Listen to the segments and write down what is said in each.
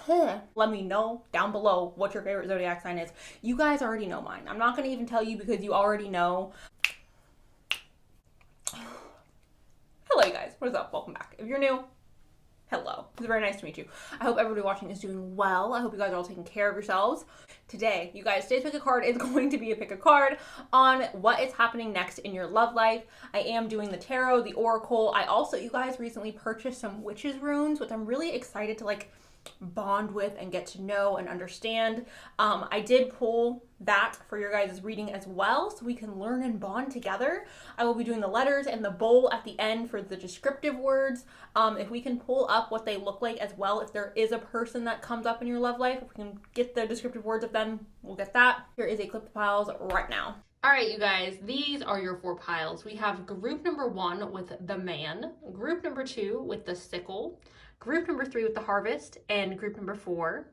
let me know down below what your favorite zodiac sign is. You guys already know mine. I'm not going to even tell you because you already know. Hello, you guys. What is up? Welcome back. If you're new, hello. It's very nice to meet you. I hope everybody watching is doing well. I hope you guys are all taking care of yourselves. Today, you guys, today's pick a card is going to be a pick a card on what is happening next in your love life. I am doing the tarot, the oracle. I also, you guys, recently purchased some witches runes, which I'm really excited to bond with and get to know and understand. I did pull that for your guys' reading as well, so we can learn and bond together. I will be doing the letters and the bowl at the end for the descriptive words. If we can pull up what they look like as well, if there is a person that comes up in your love life, if we can get the descriptive words of them, we'll get that. Here is a clip of piles right now. All right, you guys, these are your 4 piles. We have group number 1 with the man, group number 2 with the sickle, group number 3 with the harvest, and group number 4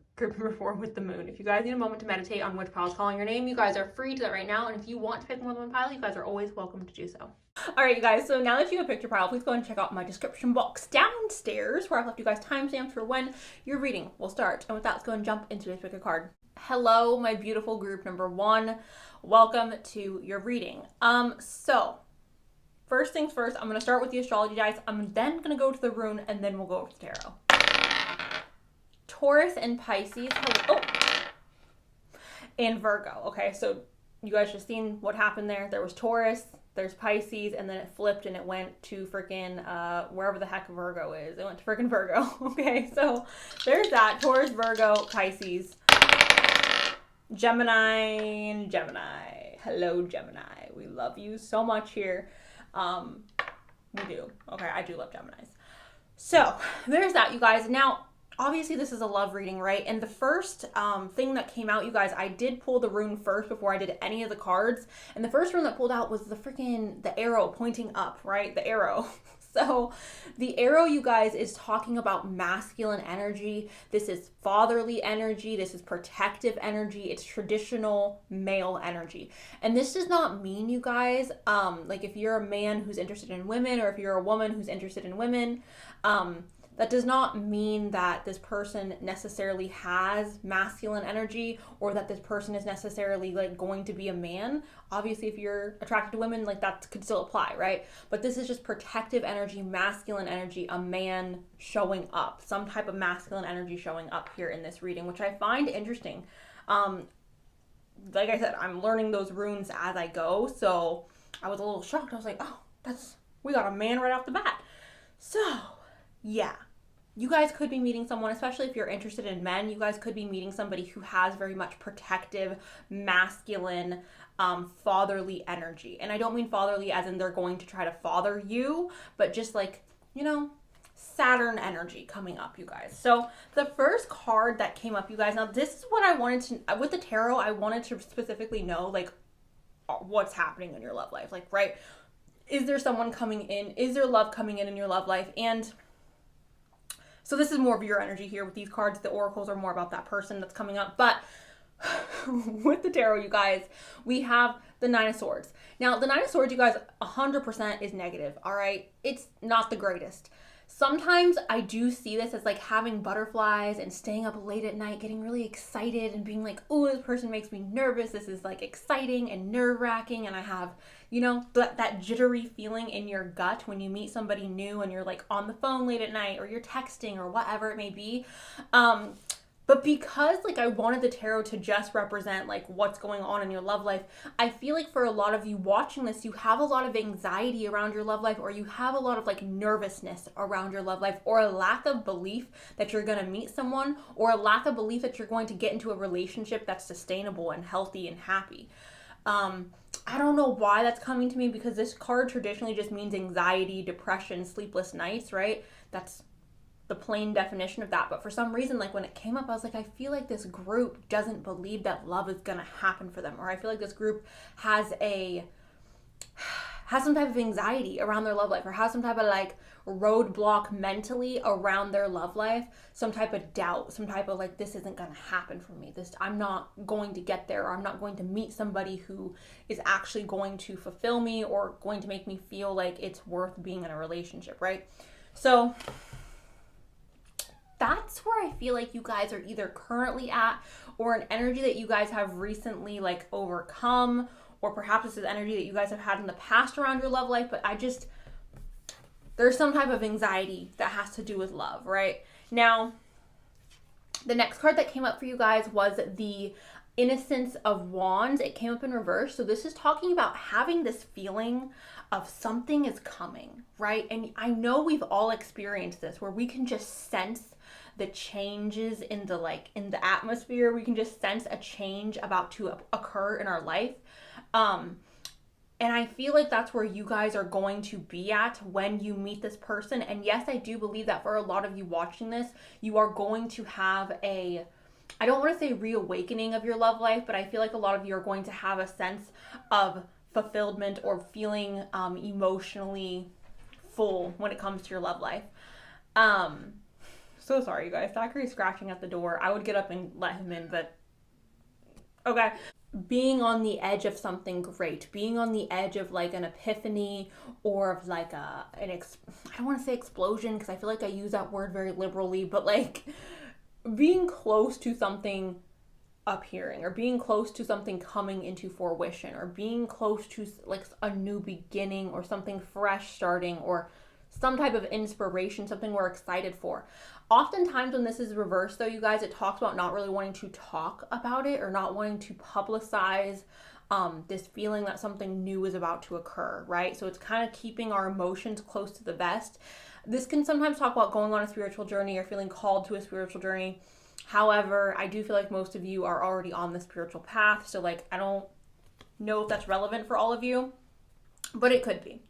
with the moon. If you guys need a moment to meditate on which pile is calling your name, you guys are free to that right now. And if you want to pick more than one pile, you guys are always welcome to do so. All right, you guys, so now that you have picked your pile, please go and check out my description box downstairs where I've left you guys timestamps for when your reading will start. And with that, let's go and jump into today's pick a card. Hello, my beautiful group number 1. Welcome to your reading. So first things first, I'm going to start with the astrology dice. I'm then going to go to the rune, and then we'll go over to the tarot. Taurus and Pisces. Oh! And Virgo. Okay, so you guys just seen what happened there. There was Taurus, there's Pisces, and then it flipped and it went to freaking wherever the heck Virgo is. It went to freaking Virgo. Okay, so there's that. Taurus, Virgo, Pisces, Gemini, and Gemini. Hello, Gemini. We love you so much here. We do. Okay, I do love Geminis. So there's that, you guys. Now, obviously this is a love reading, right? And the first thing that came out, you guys, I did pull the rune first before I did any of the cards. And the first rune that pulled out was the arrow pointing up, right? The arrow. So the arrow, you guys, is talking about masculine energy. This is fatherly energy. This is protective energy. It's traditional male energy. And this does not mean, you guys, if you're a man who's interested in women, or if you're a woman who's interested in women, that does not mean that this person necessarily has masculine energy, or that this person is necessarily going to be a man. Obviously, if you're attracted to women, that could still apply, right? But this is just protective energy, masculine energy, a man showing up, some type of masculine energy showing up here in this reading, which I find interesting. Like I said, I'm learning those runes as I go, so I was a little shocked. I was like, oh, we got a man right off the bat. So yeah, you guys could be meeting someone, especially if you're interested in men, you guys could be meeting somebody who has very much protective, masculine, fatherly energy. And I don't mean fatherly as in they're going to try to father you, but just Saturn energy coming up, you guys. So the first card that came up, you guys, now this is what I wanted to, with the tarot, I wanted to specifically know, what's happening in your love life. Right? Is there someone coming in? Is there love coming in your love life? And so this is more of your energy here with these cards. The oracles are more about that person that's coming up. But with the tarot, you guys, we have the 9 of Swords. Now, the 9 of Swords, you guys, 100% is negative, all right? It's not the greatest. Sometimes I do see this as having butterflies and staying up late at night, getting really excited and being like, oh, this person makes me nervous. This is exciting and nerve-wracking. And I have, that jittery feeling in your gut when you meet somebody new and you're on the phone late at night, or you're texting, or whatever it may be. But because I wanted the tarot to just represent what's going on in your love life, I feel for a lot of you watching this, you have a lot of anxiety around your love life, or you have a lot of nervousness around your love life, or a lack of belief that you're going to meet someone, or a lack of belief that you're going to get into a relationship that's sustainable and healthy and happy. I don't know why that's coming to me, because this card traditionally just means anxiety, depression, sleepless nights, right? That's the plain definition of that. But for some reason, when it came up, I was like, I feel this group doesn't believe that love is gonna happen for them, or I feel this group has some type of anxiety around their love life, or has some type of roadblock mentally around their love life, some type of doubt, some type of this isn't gonna happen for me, I'm not going to get there, or I'm not going to meet somebody who is actually going to fulfill me, or going to make me feel it's worth being in a relationship, right? So that's where I feel like you guys are either currently at, or an energy that you guys have recently like overcome, or perhaps this is energy that you guys have had in the past around your love life. But there's some type of anxiety that has to do with love, right? Now, the next card that came up for you guys was the Innocence of Wands. It came up in reverse. So this is talking about having this feeling of something is coming, right? And I know we've all experienced this, where we can just sense the changes in the atmosphere. We can just sense a change about to occur in our life. And I feel like that's where you guys are going to be at when you meet this person. And yes, I do believe that for a lot of you watching this, you are going to have I don't want to say reawakening of your love life, but I feel like a lot of you are going to have a sense of fulfillment or feeling emotionally full when it comes to your love life. So sorry, you guys. Thackeray's scratching at the door. I would get up and let him in, but okay. Being on the edge of something great, being on the edge of like an epiphany, or of like I don't want to say explosion because I feel like I use that word very liberally, but like being close to something appearing, or being close to something coming into fruition, or being close to like a new beginning, or something fresh starting, or some type of inspiration, something we're excited for. Oftentimes when this is reversed though, you guys, it talks about not really wanting to talk about it, or not wanting to publicize this feeling that something new is about to occur, right? So it's kind of keeping our emotions close to the vest. This can sometimes talk about going on a spiritual journey or feeling called to a spiritual journey. However, I do feel like most of you are already on the spiritual path. So like, I don't know if that's relevant for all of you, but it could be.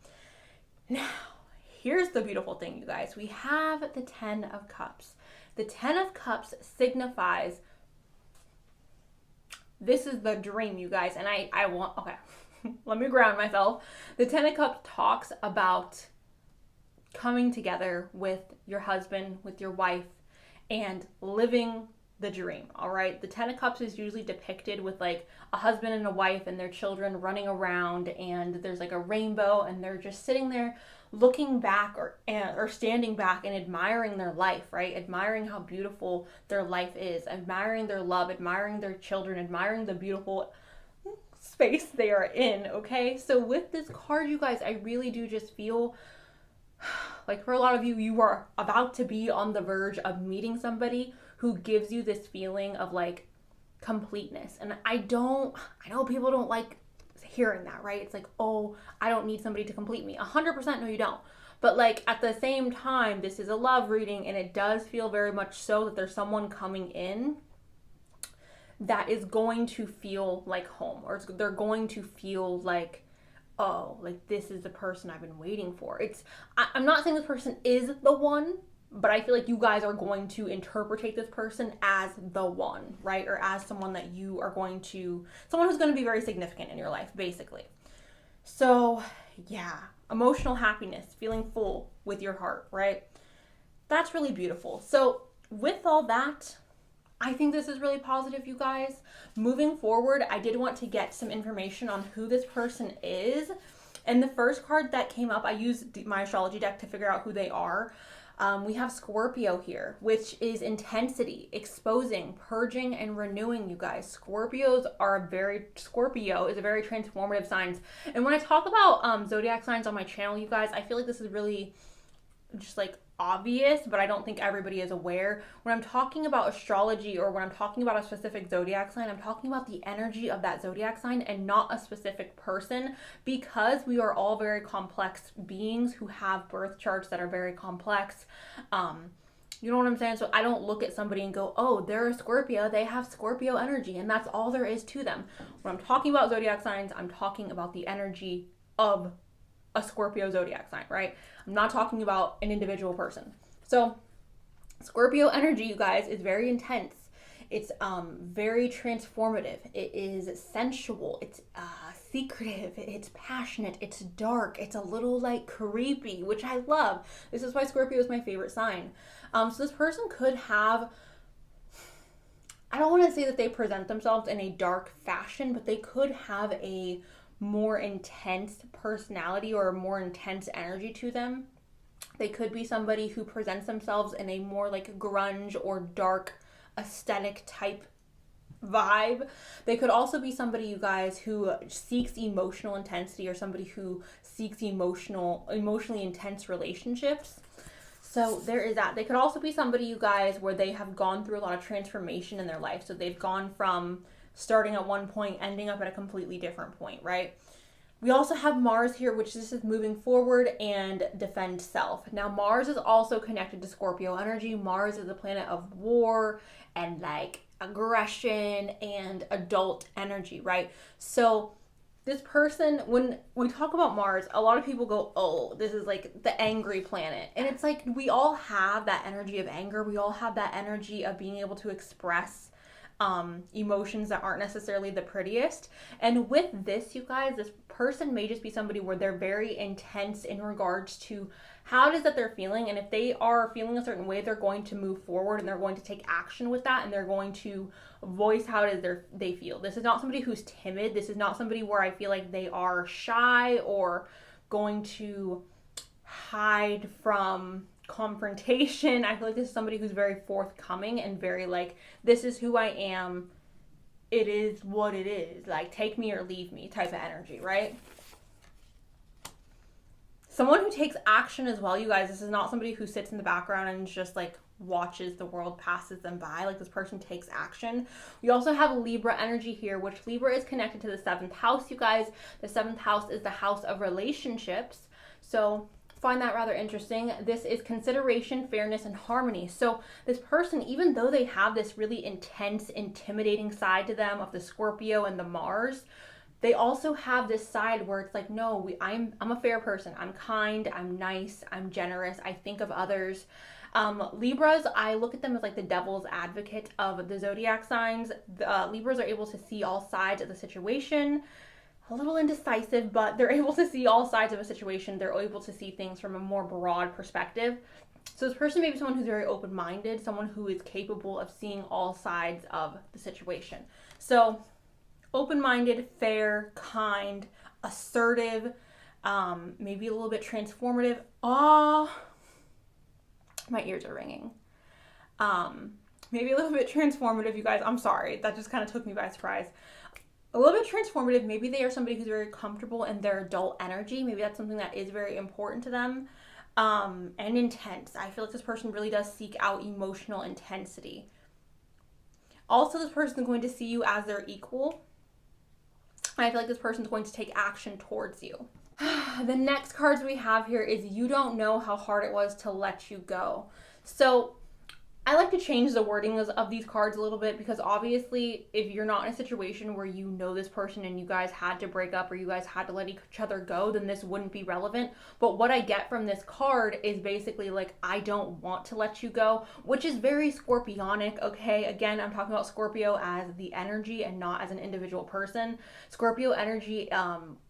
Now, here's the beautiful thing, you guys. We have the 10 of Cups. The 10 of Cups signifies this is the dream, you guys. And I want, okay, let me ground myself. The 10 of Cups talks about coming together with your husband, with your wife, and living the dream, all right? The 10 of Cups is usually depicted with like a husband and a wife and their children running around, and there's like a rainbow, and they're just sitting there looking back or standing back and admiring their life, right? Admiring how beautiful their life is, admiring their love, admiring their children, admiring the beautiful space they are in, okay? So with this card, you guys, I really do just feel like for a lot of you, you are about to be on the verge of meeting somebody who gives you this feeling of like completeness. And I know people don't like hearing that, right? It's like, oh, I don't need somebody to complete me. 100% no, you don't. But like at the same time, this is a love reading, and it does feel very much so that there's someone coming in that is going to feel like home, or they're going to feel like, oh, like this is the person I've been waiting for. I'm not saying this person is the one, but I feel like you guys are going to interpret this person as the one, right? Or as someone that you are someone who's going to be very significant in your life, basically. So yeah, emotional happiness, feeling full with your heart, right? That's really beautiful. So with all that, I think this is really positive, you guys. Moving forward, I did want to get some information on who this person is. And the first card that came up, I used my astrology deck to figure out who they are. We have Scorpio here, which is intensity, exposing, purging, and renewing, you guys. Scorpio is a very transformative sign. And when I talk about zodiac signs on my channel, you guys, I feel like this is really just like obvious, but I don't think everybody is aware. When I'm talking about astrology, or when I'm talking about a specific zodiac sign, I'm talking about the energy of that zodiac sign and not a specific person, because we are all very complex beings who have birth charts that are very complex. You know what I'm saying? So I don't look at somebody and go, oh, they're a Scorpio, they have Scorpio energy, and that's all there is to them. When I'm talking about zodiac signs, I'm talking about the energy of a Scorpio zodiac sign, right? I'm not talking about an individual person. So Scorpio energy, you guys, is very intense. It's very transformative. It is sensual. It's secretive. It's passionate. It's dark. It's a little like creepy, which I love. This is why Scorpio is my favorite sign. So this person could have, I don't want to say that they present themselves in a dark fashion, but they could have a more intense personality or a more intense energy to them. They could be somebody who presents themselves in a more like grunge or dark aesthetic type vibe. They could also be somebody, you guys, who seeks emotional intensity, or somebody who seeks emotionally intense relationships. So there is that. They could also be somebody, you guys, where they have gone through a lot of transformation in their life. So they've gone from starting at one point, ending up at a completely different point, right? We also have Mars here, which this is moving forward and defend self. Now, Mars is also connected to Scorpio energy. Mars is the planet of war and like aggression and adult energy, right? So this person, when we talk about Mars, a lot of people go, oh, this is like the angry planet. And it's like, we all have that energy of anger. We all have that energy of being able to express emotions that aren't necessarily the prettiest. And with this, you guys, this person may just be somebody where they're very intense in regards to how it is that they're feeling. And if they are feeling a certain way, they're going to move forward and they're going to take action with that, and they're going to voice how it is they feel. This is not somebody who's timid. This is not somebody where I feel like they are shy or going to hide from confrontation. I feel like this is somebody who's very forthcoming and very like, this is who I am, it is what it is, like take me or leave me type of energy, right? Someone who takes action as well, you guys. This is not somebody who sits in the background and just like watches the world passes them by. Like, this person takes action. We also have Libra energy here, which Libra is connected to the 7th house, you guys. The 7th house is the house of relationships, so find that rather interesting. This is consideration, fairness, and harmony. So this person, even though they have this really intense, intimidating side to them of the Scorpio and the Mars, they also have this side where it's like, no, I'm a fair person. I'm kind, I'm nice, I'm generous, I think of others. Libras, I look at them as like the devil's advocate of the zodiac signs. Libras are able to see all sides of the situation. A little indecisive, but they're able to see all sides of a situation. They're able to see things from a more broad perspective. So this person may be someone who's very open-minded, someone who is capable of seeing all sides of the situation. So open-minded, fair, kind, assertive, maybe a little bit transformative. My ears are ringing. Maybe a little bit transformative, you guys. I'm sorry. That just kind of took me by surprise. A little bit transformative. Maybe they are somebody who's very comfortable in their adult energy. Maybe that's something that is very important to them. And intense. I feel like this person really does seek out emotional intensity. Also, this person is going to see you as their equal. I feel like this person is going to take action towards you. The next cards we have here is you don't know how hard it was to let you go. So I like to change the wording of these cards a little bit, because obviously if you're not in a situation where you know this person and you guys had to break up or you guys had to let each other go, then this wouldn't be relevant. But what I get from this card is basically like, I don't want to let you go, which is very Scorpionic, okay? Again, I'm talking about Scorpio as the energy and not as an individual person. Scorpio energy,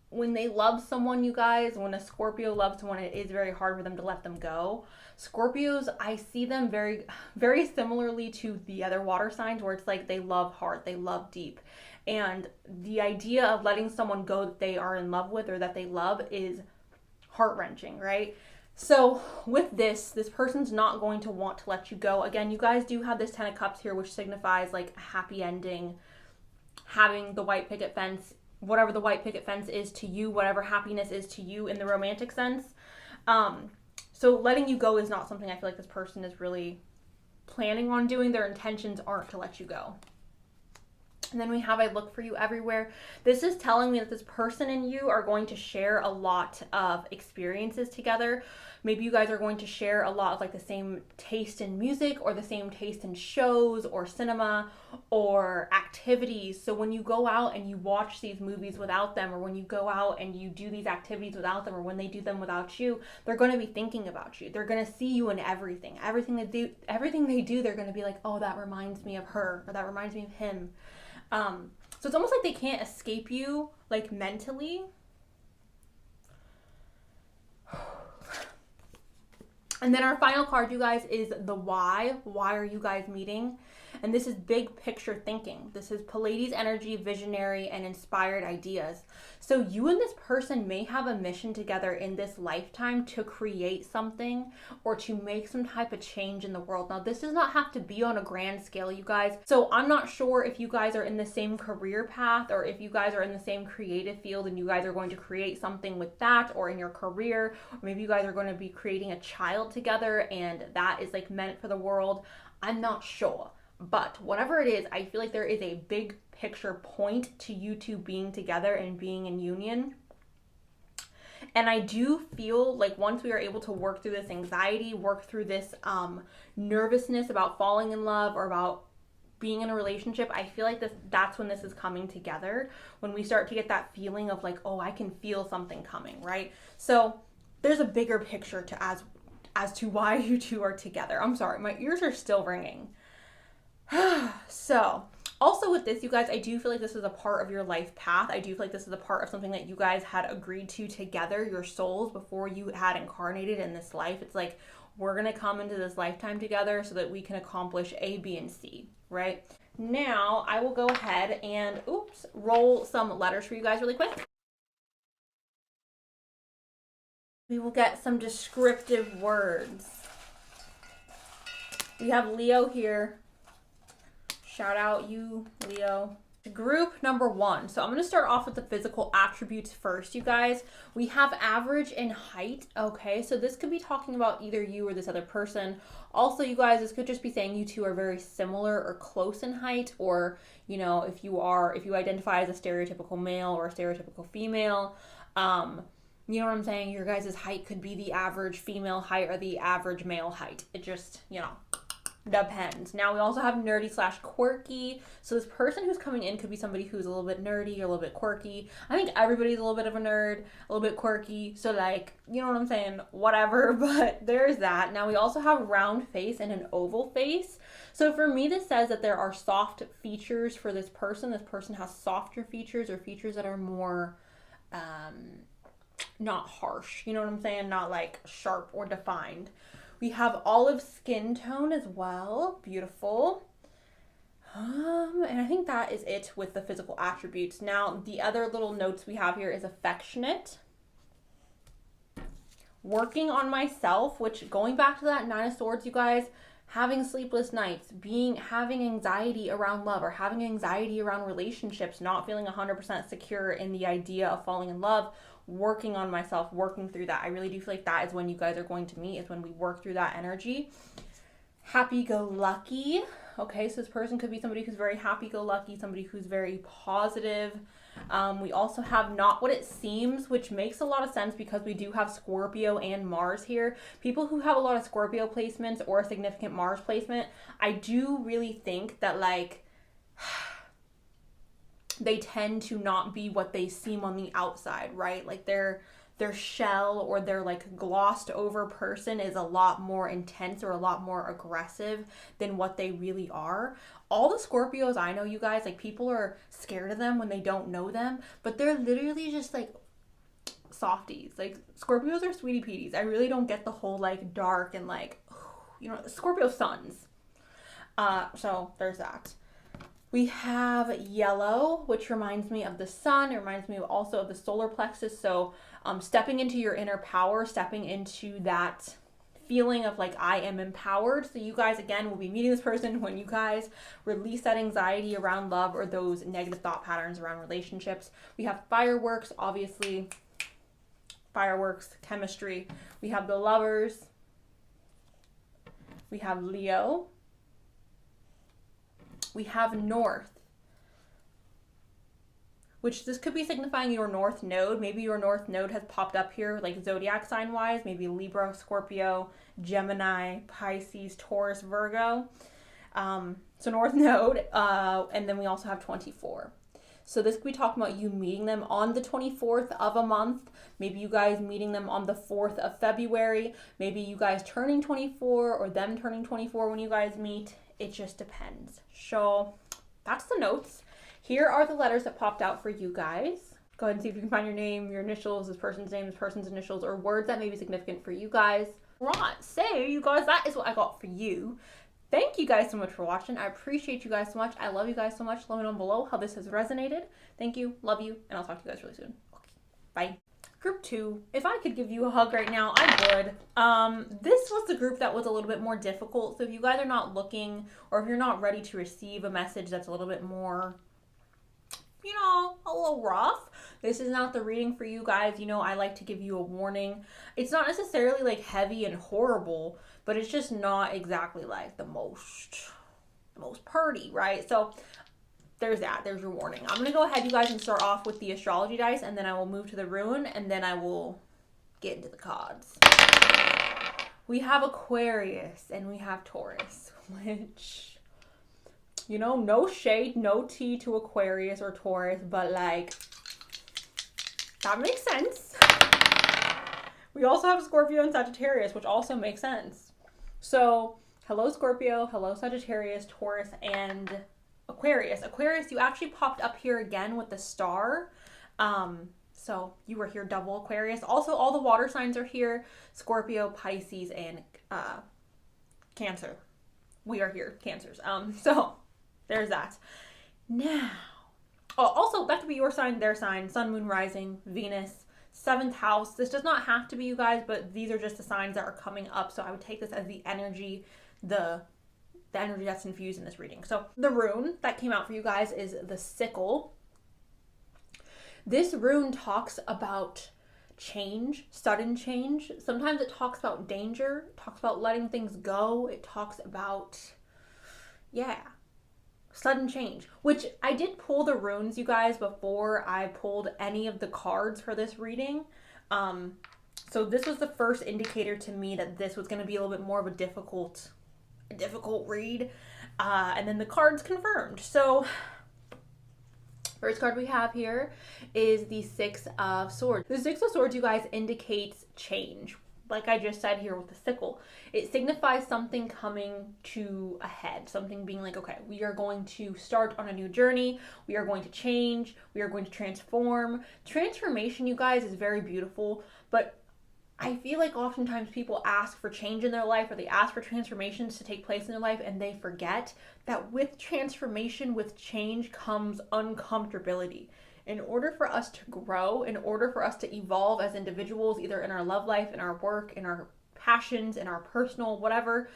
when they love someone, you guys, when a Scorpio loves someone, it is very hard for them to let them go. Scorpios, I see them very, very similarly to the other water signs, where it's like they love hard, they love deep. And the idea of letting someone go that they are in love with or that they love is heart-wrenching, right? So with this person's not going to want to let you go. Again, you guys do have this 10 of Cups here, which signifies like a happy ending, having the white picket fence, whatever the white picket fence is to you, whatever happiness is to you in the romantic sense. So letting you go is not something I feel like this person is really planning on doing. Their intentions aren't to let you go. And then we have I look for you everywhere. This is telling me that this person and you are going to share a lot of experiences together. Maybe you guys are going to share a lot of like the same taste in music or the same taste in shows or cinema or activities. So when you go out and you watch these movies without them, or when you go out and you do these activities without them, or when they do them without you, they're going to be thinking about you. They're going to see you in everything. Everything they do, they're going to be like, oh, that reminds me of her, or that reminds me of him. So it's almost like they can't escape you, like mentally. And then our final card, you guys, is the why. Why are you guys meeting? And this is big picture thinking. This is Pleiades energy, visionary, and inspired ideas. So you and this person may have a mission together in this lifetime to create something or to make some type of change in the world. Now, this does not have to be on a grand scale, you guys. So I'm not sure if you guys are in the same career path or if you guys are in the same creative field and you guys are going to create something with that, or in your career, or maybe you guys are going to be creating a child together and that is like meant for the world. I'm not sure. But whatever it is, I feel like there is a big picture point to you two being together and being in union. And I do feel like once we are able to work through this anxiety, work through this nervousness about falling in love or about being in a relationship, I feel like that's when this is coming together, when we start to get that feeling of like, oh, I can feel something coming, right? So there's a bigger picture to as to why you two are together. I'm sorry, my ears are still ringing. So also with this, you guys, I do feel like this is a part of your life path. I do feel like this is a part of something that you guys had agreed to together, your souls, before you had incarnated in this life. It's like, we're going to come into this lifetime together so that we can accomplish A, B, and C, right? Now, I will go ahead and, roll some letters for you guys really quick. We will get some descriptive words. We have Leo here. Shout out you, Leo. Group number 1. So I'm going to start off with the physical attributes first, you guys. We have average in height. Okay, so this could be talking about either you or this other person. Also, you guys, this could just be saying you two are very similar or close in height, or, you know, if you identify as a stereotypical male or a stereotypical female, you know what I'm saying? Your guys' height could be the average female height or the average male height. It just, you know, depends. Now we also have nerdy/quirky. So this person who's coming in could be somebody who's a little bit nerdy or a little bit quirky. I think everybody's a little bit of a nerd, a little bit quirky. So like, you know what I'm saying? Whatever, but there's that. Now we also have round face and an oval face. So for me, this says that there are soft features for this person. This person has softer features or features that are more, not harsh. You know what I'm saying? Not like sharp or defined. We have olive skin tone as well. Beautiful. And I think that is it with the physical attributes. Now, the other little notes we have here is affectionate. Working on myself, which going back to that 9 of Swords, you guys, having sleepless nights, having anxiety around love or having anxiety around relationships, not feeling 100% secure in the idea of falling in love, working on myself, working through that. I really do feel like that is when you guys are going to meet, is when we work through that energy. Happy-go-lucky. Okay, so this person could be somebody who's very happy-go-lucky, somebody who's very positive. We also have not what it seems, which makes a lot of sense because we do have Scorpio and Mars here. People who have a lot of Scorpio placements or a significant Mars placement, I do really think that like they tend to not be what they seem on the outside, right? Like their shell or their like glossed over person is a lot more intense or a lot more aggressive than what they really are. All the Scorpios I know, you guys, like people are scared of them when they don't know them, but they're literally just like softies. Like Scorpios are sweetie peaties. I really don't get the whole like dark and like, you know, Scorpio suns. So there's that. We have yellow, which reminds me of the sun. It reminds me also of the solar plexus. So stepping into your inner power, stepping into that feeling of like, I am empowered. So you guys, again, will be meeting this person when you guys release that anxiety around love or those negative thought patterns around relationships. We have fireworks, obviously. Fireworks, chemistry. We have the lovers. We have Leo. We have north, which this could be signifying your north node. Maybe your north node has popped up here, like zodiac sign wise, maybe Libra, Scorpio, Gemini, Pisces, Taurus, Virgo. So north node, and then we also have 24. So this could be talking about you meeting them on the 24th of a month. Maybe you guys meeting them on the 4th of February. Maybe you guys turning 24 or them turning 24 when you guys meet. It just depends. So that's the notes. Here are the letters that popped out for you guys. Go ahead and see if you can find your name, your initials, this person's name, this person's initials, or words that may be significant for you guys. Right, so you guys, that is what I got for you. thank you guys so much for watching. I appreciate you guys so much. I love you guys so much. Let me know below how this has resonated. Thank you. Love you. And I'll talk to you guys really soon. Okay. Bye. Group 2. If I could give you a hug right now, I would. This was the group that was a little bit more difficult. So if you guys are not looking, or if you're not ready to receive a message that's a little bit more, you know, a little rough, this is not the reading for you guys. You know, I like to give you a warning. It's not necessarily like heavy and horrible, but it's just not exactly like the most pretty, right? So there's that. There's your warning. I'm going to go ahead, you guys, and start off with the astrology dice, and then I will move to the rune, and then I will get into the cards. We have Aquarius, and we have Taurus, which, you know, no shade, no tea to Aquarius or Taurus, but like, that makes sense. We also have Scorpio and Sagittarius, which also makes sense. So, hello Scorpio, hello Sagittarius, Taurus, and Aquarius. Aquarius, you actually popped up here again with the star. So you were here double Aquarius. Also, all the water signs are here. Scorpio, Pisces, and Cancer. We are here, Cancers. So there's that. Now, oh, also that could be your sign, their sign, Sun, Moon, Rising, Venus, 7th house. This does not have to be you guys, but these are just the signs that are coming up. So I would take this as the energy, the energy that's infused in this reading. So the rune that came out for you guys is the sickle. This rune talks about change, sudden change. Sometimes it talks about danger, it talks about letting things go. It talks about, yeah, sudden change, which I did pull the runes, you guys, before I pulled any of the cards for this reading. So this was the first indicator to me that this was going to be a little bit more of a difficult read, and then the cards confirmed. So first card we have here is the 6 of Swords. The 6 of Swords, you guys, indicates change. Like I just said here with the sickle, it signifies something coming to a head, something being like, okay, we are going to start on a new journey, we are going to change, we are going to transform. Transformation, you guys, is very beautiful, but I feel like oftentimes people ask for change in their life, or they ask for transformations to take place in their life, and they forget that with transformation, with change, comes uncomfortability. In order for us to grow, in order for us to evolve as individuals, either in our love life, in our work, in our passions, in our personal whatever,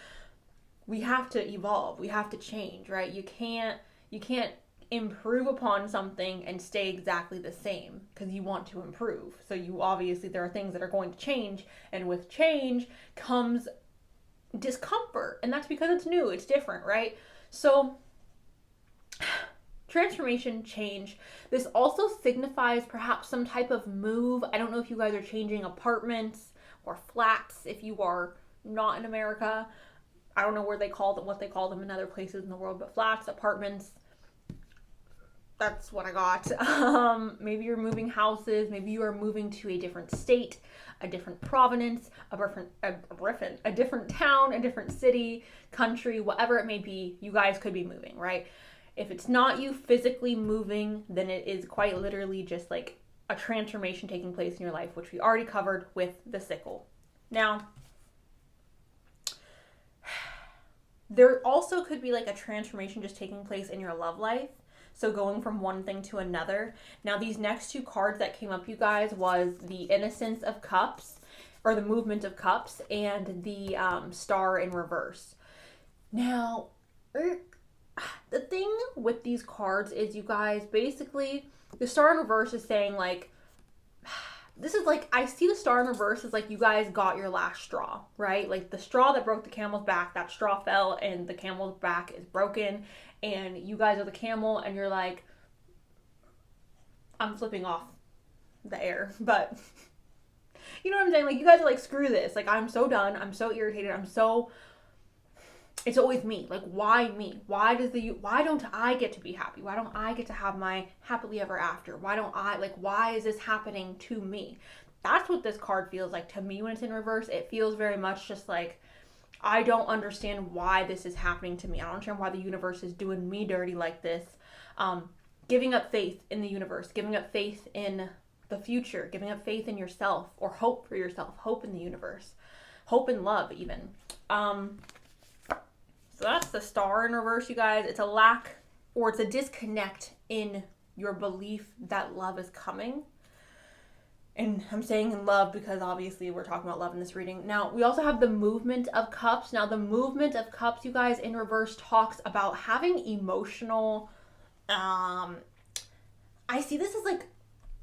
we have to evolve. We have to change, right? You can't improve upon something and stay exactly the same, because you want to improve. So you obviously, there are things that are going to change, and with change comes discomfort, and that's because it's new, it's different, right? So transformation, change. This also signifies perhaps some type of move. I don't know if you guys are changing apartments or flats if you are not in America. I don't know what they call them in other places in the world, but flats, apartments, that's what I got. Maybe you're moving houses. Maybe you are moving to a different state, a different province, a different town, a different city, country, whatever it may be. You guys could be moving, right? If it's not you physically moving, then it is quite literally just like a transformation taking place in your life, which we already covered with the sickle. Now, there also could be like a transformation just taking place in your love life. So going from one thing to another. Now, these next 2 cards that came up, you guys, was the Innocence of Cups, or the Movement of Cups, and the Star in reverse. Now, the thing with these cards is, you guys, basically, the Star in reverse is saying, like, this is like, I see the Star in reverse as like you guys got your last straw, right? Like the straw that broke the camel's back, that straw fell and the camel's back is broken, and you guys are the camel and you're like, I'm flipping off the air, but you know what I'm saying? Like, you guys are like, screw this. Like, I'm so done. I'm so irritated. It's always me. Like, why me? Why don't I get to be happy? Why don't I get to have my happily ever after? Why is this happening to me? That's what this card feels like to me when it's in reverse. It feels very much just like, I don't understand why this is happening to me. I don't understand why the universe is doing me dirty like this. Giving up faith in the universe, giving up faith in the future, giving up faith in yourself, or hope for yourself, hope in the universe, hope in love even. So that's the Star in reverse, you guys. It's a lack, or it's a disconnect in your belief that love is coming. And I'm saying in love because obviously we're talking about love in this reading. Now, we also have the Movement of Cups. Now, the Movement of Cups, you guys, in reverse talks about having emotional, I see this as like,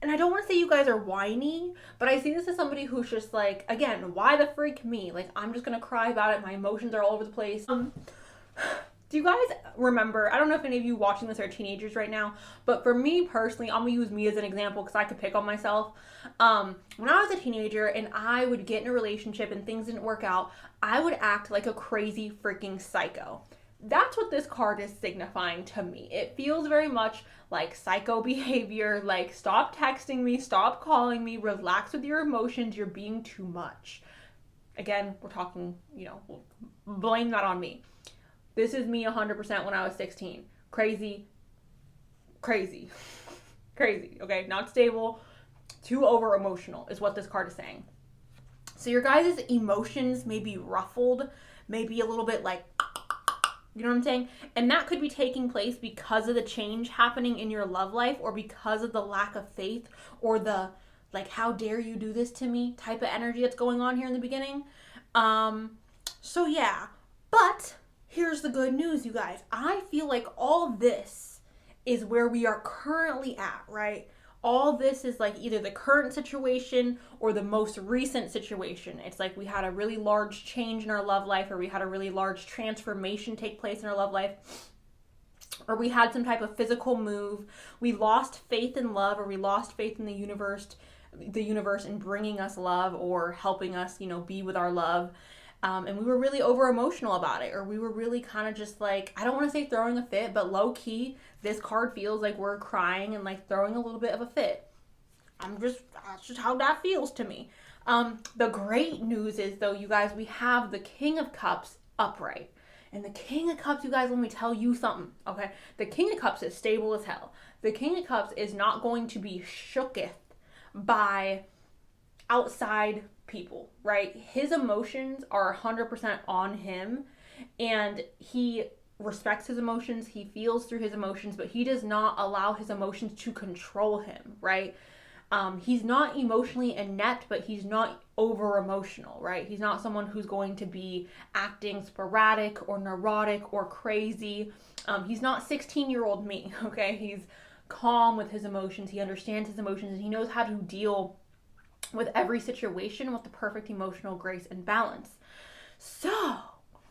and I don't want to say you guys are whiny, but I see this as somebody who's just like, again, why the freak me? Like, I'm just going to cry about it. My emotions are all over the place. Do you guys remember, I don't know if any of you watching this are teenagers right now, but for me personally, I'm going to use me as an example because I could pick on myself. When I was a teenager and I would get in a relationship and things didn't work out, I would act like a crazy freaking psycho. That's what this card is signifying to me. It feels very much like psycho behavior, like stop texting me, stop calling me, relax with your emotions, you're being too much. Again, we're talking, blame that on me. This is me 100% when I was 16. Crazy, okay? Not stable, too over emotional is what this card is saying. So your guys' emotions may be ruffled, maybe a little bit like, you know what I'm saying? And that could be taking place because of the change happening in your love life, or because of the lack of faith, or the like, how dare you do this to me type of energy that's going on here in the beginning. So yeah, but here's the good news, you guys. I feel like all this is where we are currently at, right? All this is like either the current situation or the most recent situation. It's like we had a really large change in our love life, or we had a really large transformation take place in our love life, or we had some type of physical move. We lost faith in love, or we lost faith in the universe in bringing us love or helping us, be with our love. And we were really over emotional about it, or we were really kind of just like, I don't want to say throwing a fit, but low key, this card feels like we're crying and like throwing a little bit of a fit. That's just how that feels to me. The great news is though, you guys, we have the King of Cups upright. And the King of Cups, you guys, let me tell you something, okay? The King of Cups is stable as hell. The King of Cups is not going to be shooketh by outside people, right? His emotions are 100% on him, and he respects his emotions, he feels through his emotions, but he does not allow his emotions to control him, right? He's not emotionally inept, but he's not over emotional, right? He's not someone who's going to be acting sporadic or neurotic or crazy. He's not 16-year-old me, okay? He's calm with his emotions, he understands his emotions, and he knows how to deal with every situation with the perfect emotional grace and balance. So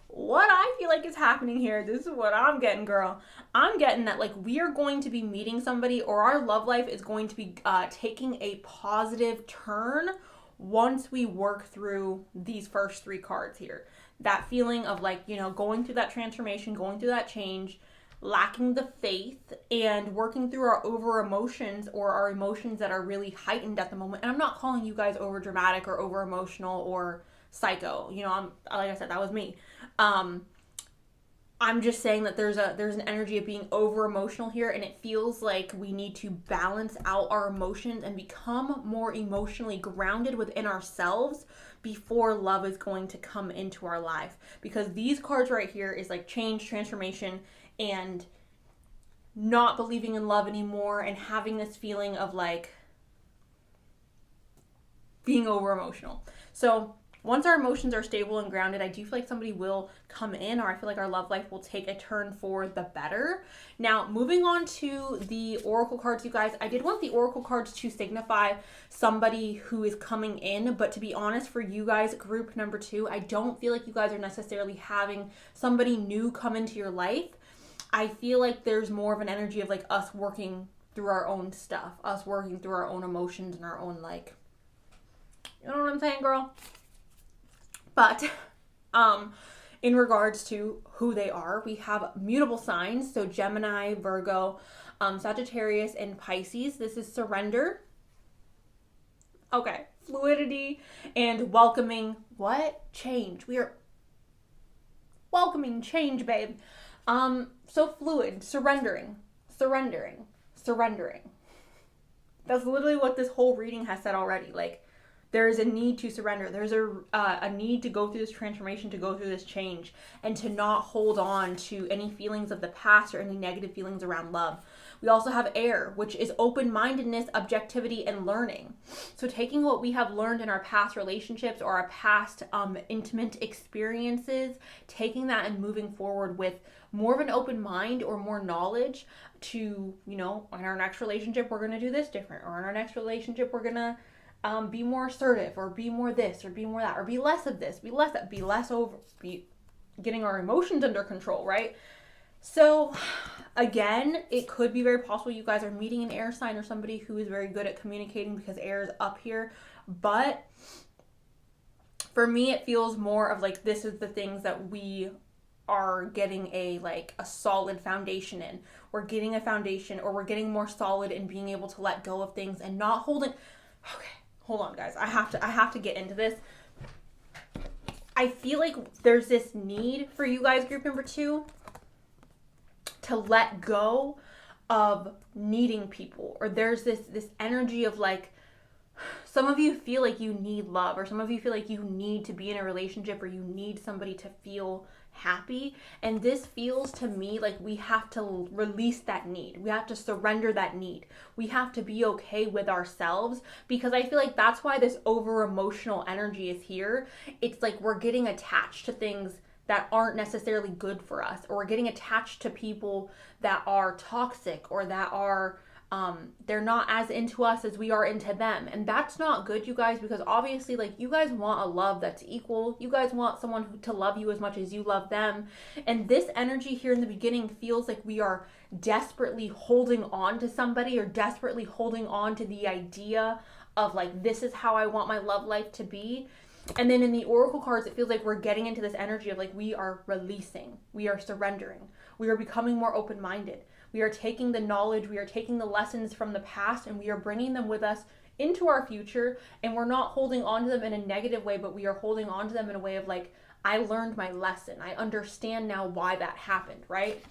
what I feel like is happening here, this is what I'm getting, girl. I'm getting that like we are going to be meeting somebody, or our love life is going to be taking a positive turn once we work through these first three cards here. That feeling of like, going through that transformation, going through that change, lacking the faith, and working through our over emotions, or our emotions that are really heightened at the moment. And I'm not calling you guys over dramatic or over emotional or psycho. I'm, like I said, that was me. I'm just saying that there's an energy of being over emotional here, and it feels like we need to balance out our emotions and become more emotionally grounded within ourselves before love is going to come into our life. Because these cards right here is like change, transformation, and not believing in love anymore, and having this feeling of like being over emotional. So once our emotions are stable and grounded, I do feel like somebody will come in, or I feel like our love life will take a turn for the better. Now, moving on to the oracle cards, you guys, I did want the oracle cards to signify somebody who is coming in, but to be honest, for you guys, group number 2, I don't feel like you guys are necessarily having somebody new come into your life. I feel like there's more of an energy of like us working through our own stuff, us working through our own emotions and our own like, you know what I'm saying, girl? But in regards to who they are, we have mutable signs. So Gemini, Virgo, Sagittarius, and Pisces. This is surrender. Okay. Fluidity and welcoming what? Change. We are welcoming change, babe. So fluid, surrendering. That's literally what this whole reading has said already. Like, There is a need to surrender. There's a need to go through this transformation, to go through this change, and to not hold on to any feelings of the past or any negative feelings around love. We also have air, which is open-mindedness, objectivity, and learning. So taking what we have learned in our past relationships or our past intimate experiences, taking that and moving forward with more of an open mind or more knowledge to, you know, in our next relationship, we're going to do this different. Or in our next relationship, we're going to be more assertive, or be more this, or be more that, or be less of this, be less that, be getting our emotions under control, right? So again, it could be very possible you guys are meeting an air sign or somebody who is very good at communicating, because air is up here. But for me, it feels more of like, this is the things that we are getting a solid foundation in. We're getting a foundation, or we're getting more solid in being able to let go of things and not holding. Okay, hold on guys. I have to get into this. I feel like there's this need for you guys, group number 2, to let go of needing people. Or there's this energy of like, some of you feel like you need love, or some of you feel like you need to be in a relationship, or you need somebody to feel happy. And this feels to me like we have to release that need. We have to surrender that need. We have to be okay with ourselves, because I feel like that's why this over emotional energy is here. It's like we're getting attached to things that aren't necessarily good for us, or we're getting attached to people that are toxic, or that are they're not as into us as we are into them. And that's not good, you guys, because obviously, like, you guys want a love that's equal. You guys want someone to love you as much as you love them. And this energy here in the beginning feels like we are desperately holding on to somebody, or desperately holding on to the idea of like, this is how I want my love life to be. And then in the oracle cards, it feels like we're getting into this energy of like, we are releasing, we are surrendering, we are becoming more open-minded. We are taking the knowledge, we are taking the lessons from the past, and we are bringing them with us into our future. And we're not holding on to them in a negative way, but we are holding on to them in a way of like, I learned my lesson. I understand now why that happened, right?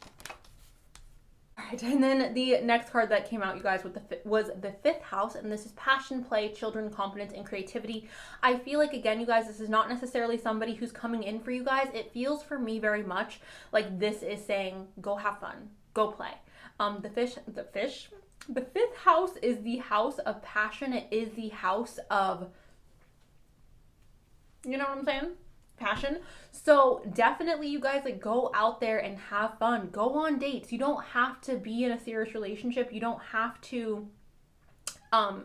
All right, and then the next card that came out, you guys, was the 5th house, and this is passion, play, children, confidence, and creativity. I feel like, again, you guys, this is not necessarily somebody who's coming in for you guys. It feels for me very much like this is saying, go have fun, go play. The 5th house is the house of passion. It is the house of, you know what I'm saying? Passion. So definitely, you guys, like, go out there and have fun. Go on dates. You don't have to be in a serious relationship. You don't have to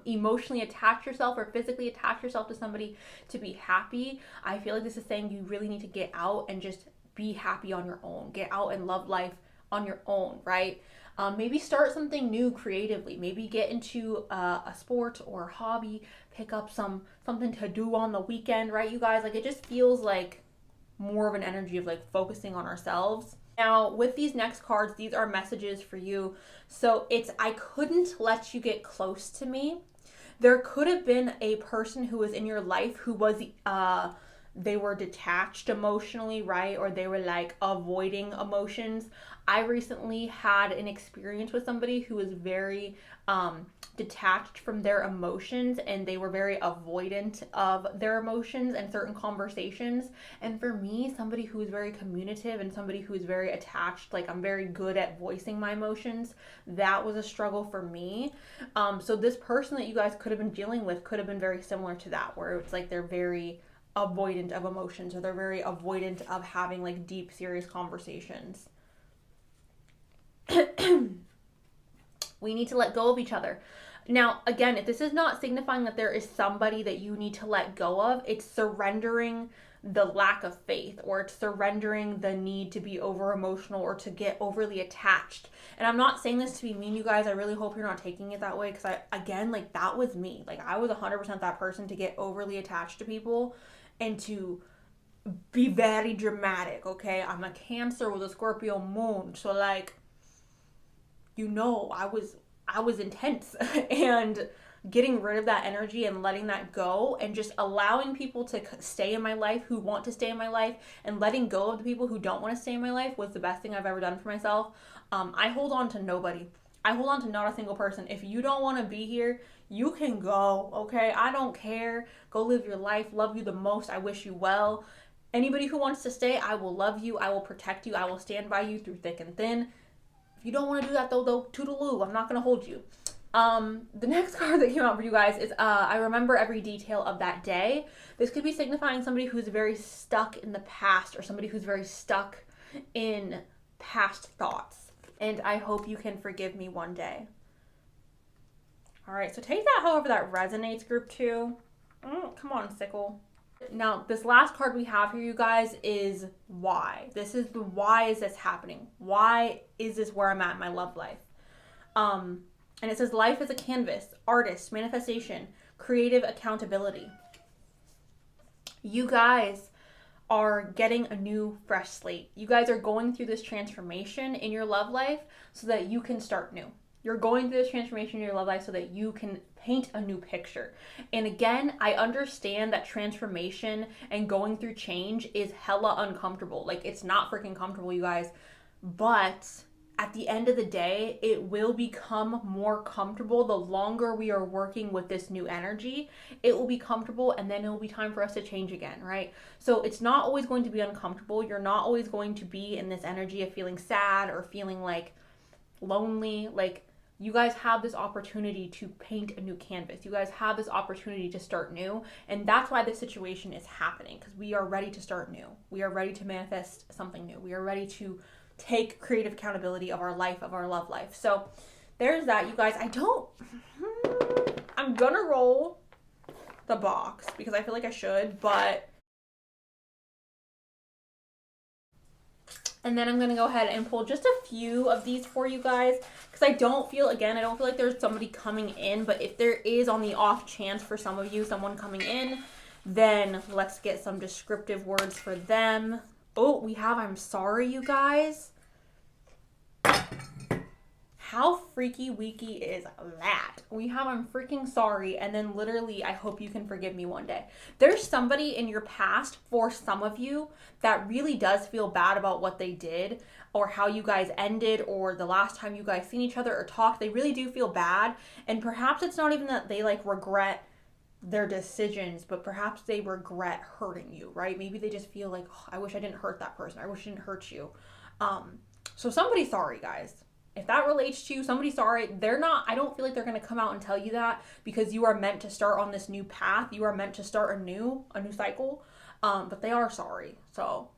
emotionally attach yourself or physically attach yourself to somebody to be happy. I feel like this is saying you really need to get out and just be happy on your own. Get out and love life on your own, right? Maybe start something new creatively. Maybe get into a sport or a hobby. Pick up something to do on the weekend, right, you guys? Like, it just feels like more of an energy of like focusing on ourselves. Now, with these next cards, these are messages for you. So it's, I couldn't let you get close to me. There could have been a person who was in your life who was they were detached emotionally, right? Or they were like avoiding emotions. I recently had an experience with somebody who was very detached from their emotions, and they were very avoidant of their emotions and certain conversations. And for me, somebody who is very communicative and somebody who is very attached, like, I'm very good at voicing my emotions, that was a struggle for me. So this person that you guys could have been dealing with could have been very similar to that, where it's like they're very avoidant of emotions, or they're very avoidant of having like deep, serious conversations. We need to let go of each other. Now, again, if this is not signifying that there is somebody that you need to let go of, it's surrendering the lack of faith, or it's surrendering the need to be over emotional or to get overly attached. And I'm not saying this to be mean, you guys. I really hope you're not taking it that way, because again, like, that was me. Like, I was 100% that person to get overly attached to people and to be very dramatic, okay? I'm a Cancer with a Scorpio moon, so like, you know, I was intense. And getting rid of that energy and letting that go, and just allowing people to stay in my life who want to stay in my life, and letting go of the people who don't want to stay in my life, was the best thing I've ever done for myself. I hold on to nobody. I hold on to not a single person. If you don't want to be here, you can go, okay? I don't care. Go live your life. Love you the most. I wish you well. Anybody who wants to stay, I will love you. I will protect you. I will stand by you through thick and thin. If you don't want to do that, though, toodaloo. I'm not going to hold you. The next card that came out for you guys is I remember every detail of that day. This could be signifying somebody who's very stuck in the past or somebody who's very stuck in past thoughts. And I hope you can forgive me one day. All right, so take that however that resonates, group 2. Come on, Sickle. Now, this last card we have here, you guys, is why. This is the why is this happening? Why is this where I'm at in my love life? And it says life is a canvas, artist, manifestation, creative accountability. You guys are getting a new fresh slate. You guys are going through this transformation in your love life so that you can start new. You're going through this transformation in your love life so that you can paint a new picture. And again, I understand that transformation and going through change is hella uncomfortable. Like, it's not freaking comfortable, you guys. But at the end of the day, it will become more comfortable the longer we are working with this new energy. It will be comfortable, and then it will be time for us to change again, right? So it's not always going to be uncomfortable. You're not always going to be in this energy of feeling sad or feeling like lonely. Like, you guys have this opportunity to paint a new canvas. You guys have this opportunity to start new. And that's why this situation is happening, because we are ready to start new. We are ready to manifest something new. We are ready to take creative accountability of our life, of our love life. So there's that, you guys. I'm gonna roll the box because I feel like I should, and then I'm going to go ahead and pull just a few of these for you guys because I don't feel like there's somebody coming in, but if there is, on the off chance for some of you, someone coming in, then let's get some descriptive words for them. Oh, we have I'm sorry, you guys. How freaky weaky is that? We have I'm freaking sorry, and then literally I hope you can forgive me one day. There's somebody in your past, for some of you, that really does feel bad about what they did or how you guys ended or the last time you guys seen each other or talked. They really do feel bad, and perhaps it's not even that they like regret their decisions, but perhaps they regret hurting you, right? Maybe they just feel like, oh, I wish I didn't hurt that person. I wish I didn't hurt you. So somebody's sorry, guys. If that relates to you, somebody's sorry. I don't feel like they're going to come out and tell you that because you are meant to start on this new path. You are meant to start a new cycle. But they are sorry. So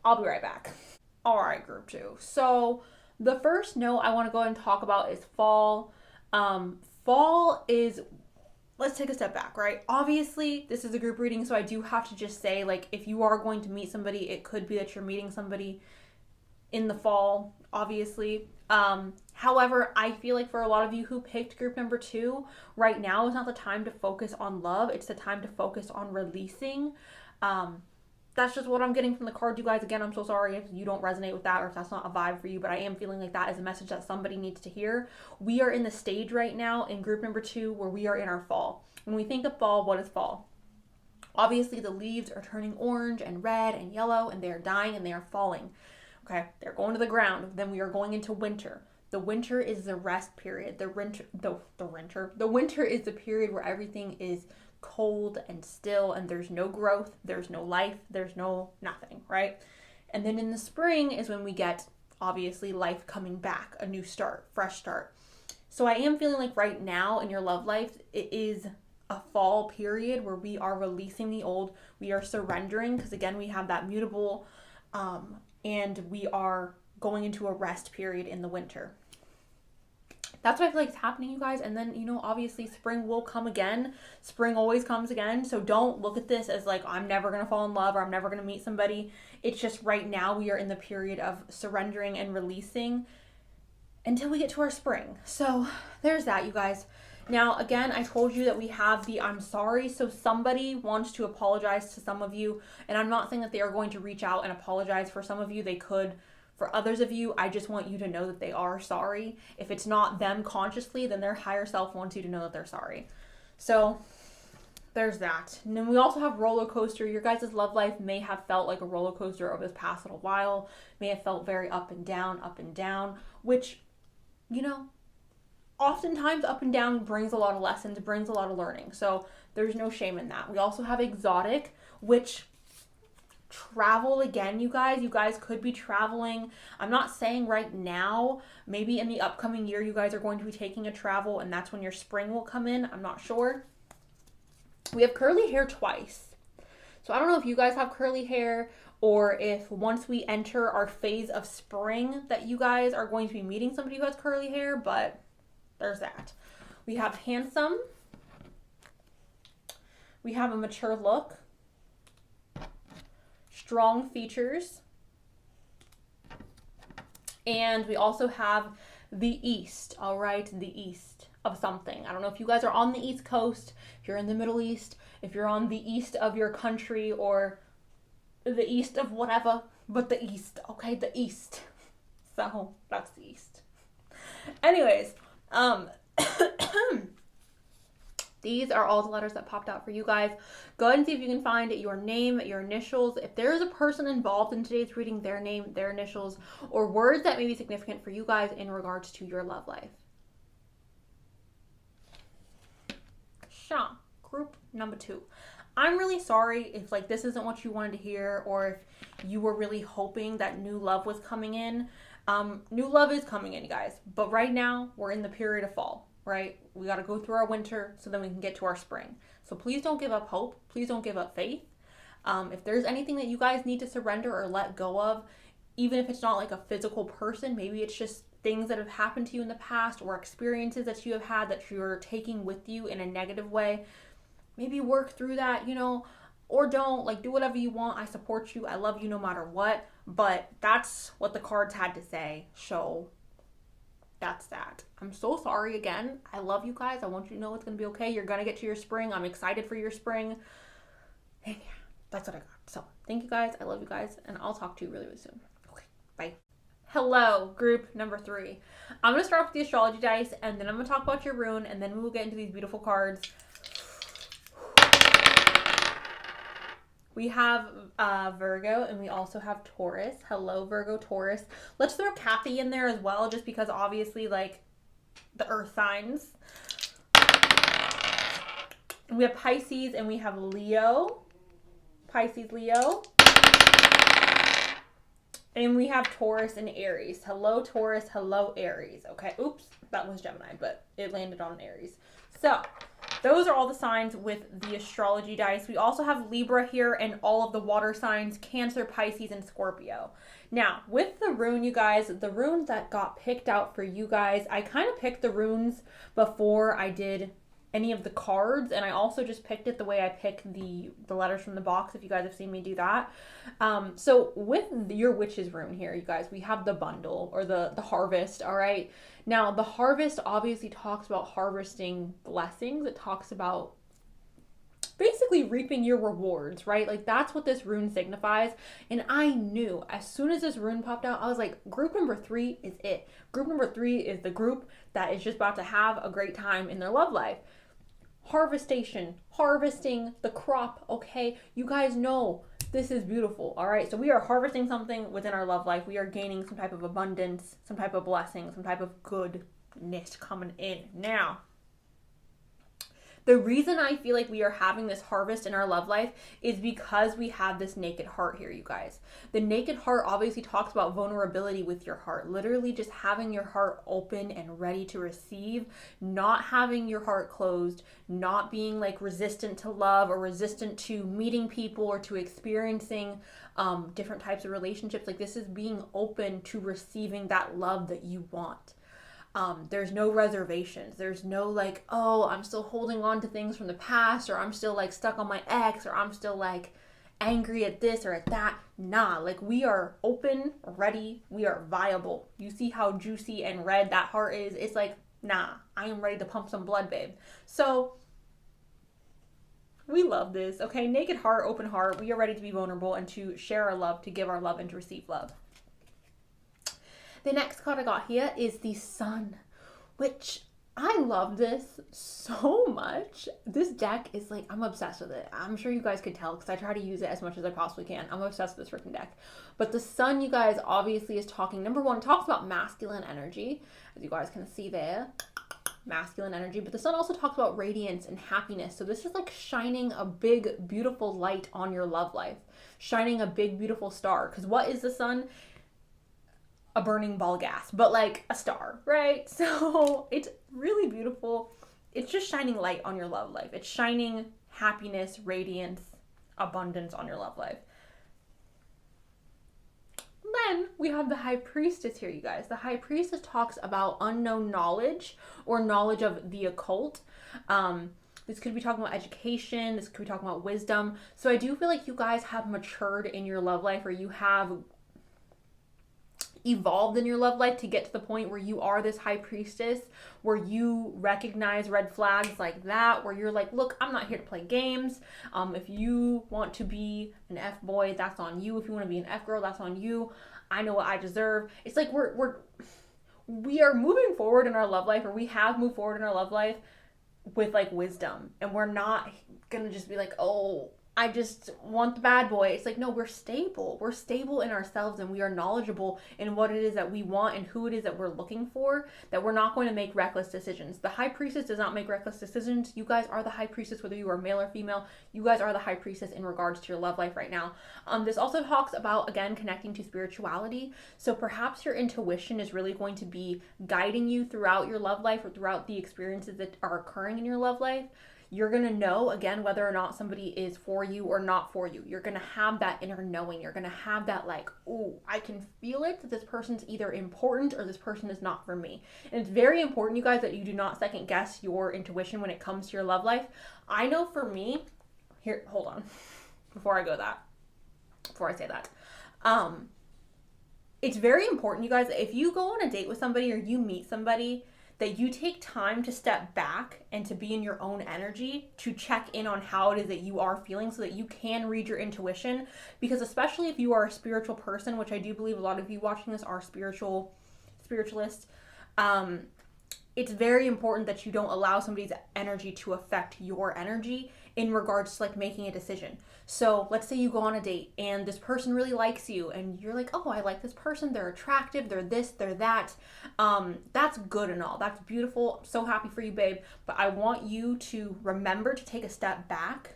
I'll be right back. All right, group 2. So the first note I want to go ahead and talk about is fall. Fall is, let's take a step back, right? Obviously, this is a group reading, so I do have to just say, like, if you are going to meet somebody, it could be that you're meeting somebody in the fall, obviously. However, I feel like for a lot of you who picked group number 2, right now is not the time to focus on love. It's the time to focus on releasing. That's just what I'm getting from the card, you guys. Again, I'm so sorry if you don't resonate with that or if that's not a vibe for you, but I am feeling like that is a message that somebody needs to hear. We are in the stage right now in group number 2 where we are in our fall. When we think of fall, what is fall? Obviously, the leaves are turning orange and red and yellow, and they are dying and they are falling. Okay, they're going to the ground. Then we are going into winter. The winter is the rest period. The winter is the period where everything is cold and still, and there's no growth, there's no life, there's no nothing, right? And then in the spring is when we get, obviously, life coming back, a new start, fresh start. So I am feeling like right now in your love life, it is a fall period where we are releasing the old, we are surrendering, because again, we have that mutable, and we are going into a rest period in the winter. That's what I feel like is happening, you guys. And then, obviously spring will come again. Spring always comes again. So don't look at this as like, I'm never going to fall in love or I'm never going to meet somebody. It's just right now we are in the period of surrendering and releasing until we get to our spring. So there's that, you guys. Now, again, I told you that we have the I'm sorry. So somebody wants to apologize to some of you. And I'm not saying that they are going to reach out and apologize for some of you. They could. For others of you, I just want you to know that they are sorry. If it's not them consciously, then their higher self wants you to know that they're sorry. So there's that. And then we also have roller coaster. Your guys' love life may have felt like a roller coaster over this past little while. May have felt very up and down, which you know, oftentimes up and down brings a lot of lessons, brings a lot of learning. So there's no shame in that. We also have exotic, which travel again, you guys could be traveling. I'm not saying right now, maybe in the upcoming year you guys are going to be taking a travel and that's when your spring will come in. I'm not sure. We have curly hair twice. So I don't know if you guys have curly hair or if once we enter our phase of spring that you guys are going to be meeting somebody who has curly hair, but there's that. We have handsome. We have a mature look. Strong features. And we also have the East, all right? The East of something. I don't know if you guys are on the East Coast, if you're in the Middle East, if you're on the East of your country or the East of whatever, but the East, okay? The East. So that's the East. Anyways, these are all the letters that popped out for you guys. Go ahead and see if you can find your name, your initials. If there is a person involved in today's reading, their name, their initials, or words that may be significant for you guys in regards to your love life. Shaw, group number 2. I'm really sorry if like this isn't what you wanted to hear or if you were really hoping that new love was coming in. New love is coming in, guys. But right now, we're in the period of fall, right? We got to go through our winter so then we can get to our spring. So please don't give up hope. Please don't give up faith. If there's anything that you guys need to surrender or let go of, even if it's not like a physical person, maybe it's just things that have happened to you in the past or experiences that you have had that you're taking with you in a negative way. Maybe work through that, you know, or don't. Like, do whatever you want. I support you. I love you no matter what. But that's what the cards had to say. So that's that. I'm so sorry again. I love you guys. I want you to know it's going to be okay. You're going to get to your spring. I'm excited for your spring. And yeah, that's what I got. So thank you guys. I love you guys. And I'll talk to you really, really soon. Okay, bye. Hello, group number 3. I'm going to start off with the astrology dice, and then I'm going to talk about your rune, and then we will get into these beautiful cards. We have Virgo, and we also have Taurus. Hello, Virgo, Taurus. Let's throw Kathy in there as well, just because obviously, like, the earth signs. We have Pisces, and we have Leo. Pisces, Leo. And we have Taurus and Aries. Hello, Taurus. Hello, Aries. Okay, oops, that was Gemini, but it landed on Aries. So those are all the signs with the astrology dice. We also have Libra here and all of the water signs, Cancer, Pisces, and Scorpio. Now, with the rune, you guys, the runes that got picked out for you guys, I kind of picked the runes before I did any of the cards, and I also just picked it the way I pick the letters from the box, if you guys have seen me do that. So with your witch's rune here, you guys, we have the bundle or the harvest, all right? Now, the harvest obviously talks about harvesting blessings. It talks about basically reaping your rewards, right? Like, that's what this rune signifies. And I knew as soon as this rune popped out, I was like, group number 3 is it. Group number 3 is the group that is just about to have a great time in their love life. Harvestation, harvesting the crop, okay? You guys know this is beautiful, all right? So we are harvesting something within our love life. We are gaining some type of abundance, some type of blessing, some type of goodness coming in. Now, the reason I feel like we are having this harvest in our love life is because we have this naked heart here, you guys. The naked heart obviously talks about vulnerability with your heart. Literally just having your heart open and ready to receive, not having your heart closed, not being like resistant to love or resistant to meeting people or to experiencing different types of relationships. Like, this is being open to receiving that love that you want. There's no reservations. There's no like, oh, I'm still holding on to things from the past, or I'm still like stuck on my ex, or I'm still like angry at this or at that. Nah, like, we are open, ready, we are viable. You see how juicy and red that heart is? It's like, nah, I am ready to pump some blood, babe. So we love this, okay? Naked heart, open heart. We are ready to be vulnerable and to share our love, to give our love, and to receive love. The next card I got here is the Sun, which I love this so much. This deck is like, I'm obsessed with it. I'm sure you guys could tell because I try to use it as much as I possibly can. I'm obsessed with this freaking deck. But the sun, you guys, obviously is talking, number one, talks about masculine energy, as you guys can see there. Masculine energy. But the sun also talks about radiance and happiness. So this is like shining a big, beautiful light on your love life. Shining a big, beautiful star. Because what is the sun? A burning ball of gas, but like a star, right? So it's really beautiful. It's just shining light on your love life. It's shining happiness, radiance, abundance on your love life. Then we have the High Priestess here, you guys. The High Priestess talks about unknown knowledge or knowledge of the occult. This could be talking about education. This could be talking about wisdom. So I do feel like you guys have matured in your love life, or you have evolved in your love life to get to the point where you are this high priestess, where you recognize red flags like that, where you're like, look, I'm not here to play games. If you want to be an F boy, that's on you. If you want to be an F girl, that's on you. I know what I deserve. It's like we are moving forward in our love life, or we have moved forward in our love life with like wisdom, and we're not gonna just be like, oh, I just want the bad boy. It's like, no, we're stable. We're stable in ourselves, and we are knowledgeable in what it is that we want and who it is that we're looking for, that we're not going to make reckless decisions. The High Priestess does not make reckless decisions. You guys are the High Priestess, whether you are male or female. You guys are the High Priestess in regards to your love life right now. This also talks about, again, connecting to spirituality. So perhaps your intuition is really going to be guiding you throughout your love life, or throughout the experiences that are occurring in your love life. You're going to know, again, whether or not somebody is for you or not for you. You're going to have that inner knowing. You're going to have that like, oh, I can feel it that this person's either important or this person is not for me. And it's very important, you guys, that you do not second guess your intuition when it comes to your love life. I know for me, here, hold on, before I say that, it's very important, you guys, if you go on a date with somebody or you meet somebody, that you take time to step back and to be in your own energy, to check in on how it is that you are feeling, so that you can read your intuition. Because especially if you are a spiritual person, which I do believe a lot of you watching this are spiritualists, it's very important that you don't allow somebody's energy to affect your energy in regards to like making a decision. So let's say you go on a date and this person really likes you, and you're like, oh, I like this person, they're attractive, they're this, they're that. That's good and all. That's beautiful. I'm so happy for you, babe. But I want you to remember to take a step back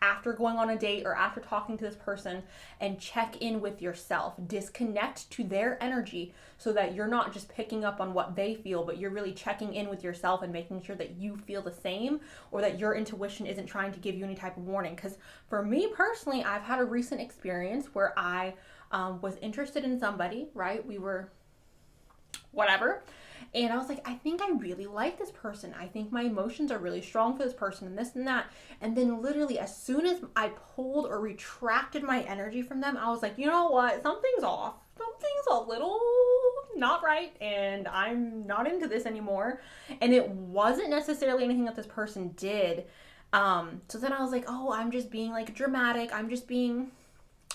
after going on a date or after talking to this person and check in with yourself. Disconnect to their energy so that you're not just picking up on what they feel, but you're really checking in with yourself and making sure that you feel the same, or that your intuition isn't trying to give you any type of warning. Because for me personally, I've had a recent experience where I was interested in somebody, right? We were whatever. And I was like, I think I really like this person. I think my emotions are really strong for this person and this and that. And then literally as soon as I pulled or retracted my energy from them, I was like, you know what? Something's off. Something's a little not right. And I'm not into this anymore. And it wasn't necessarily anything that this person did. So then I was like, oh, I'm just being like dramatic. I'm just being,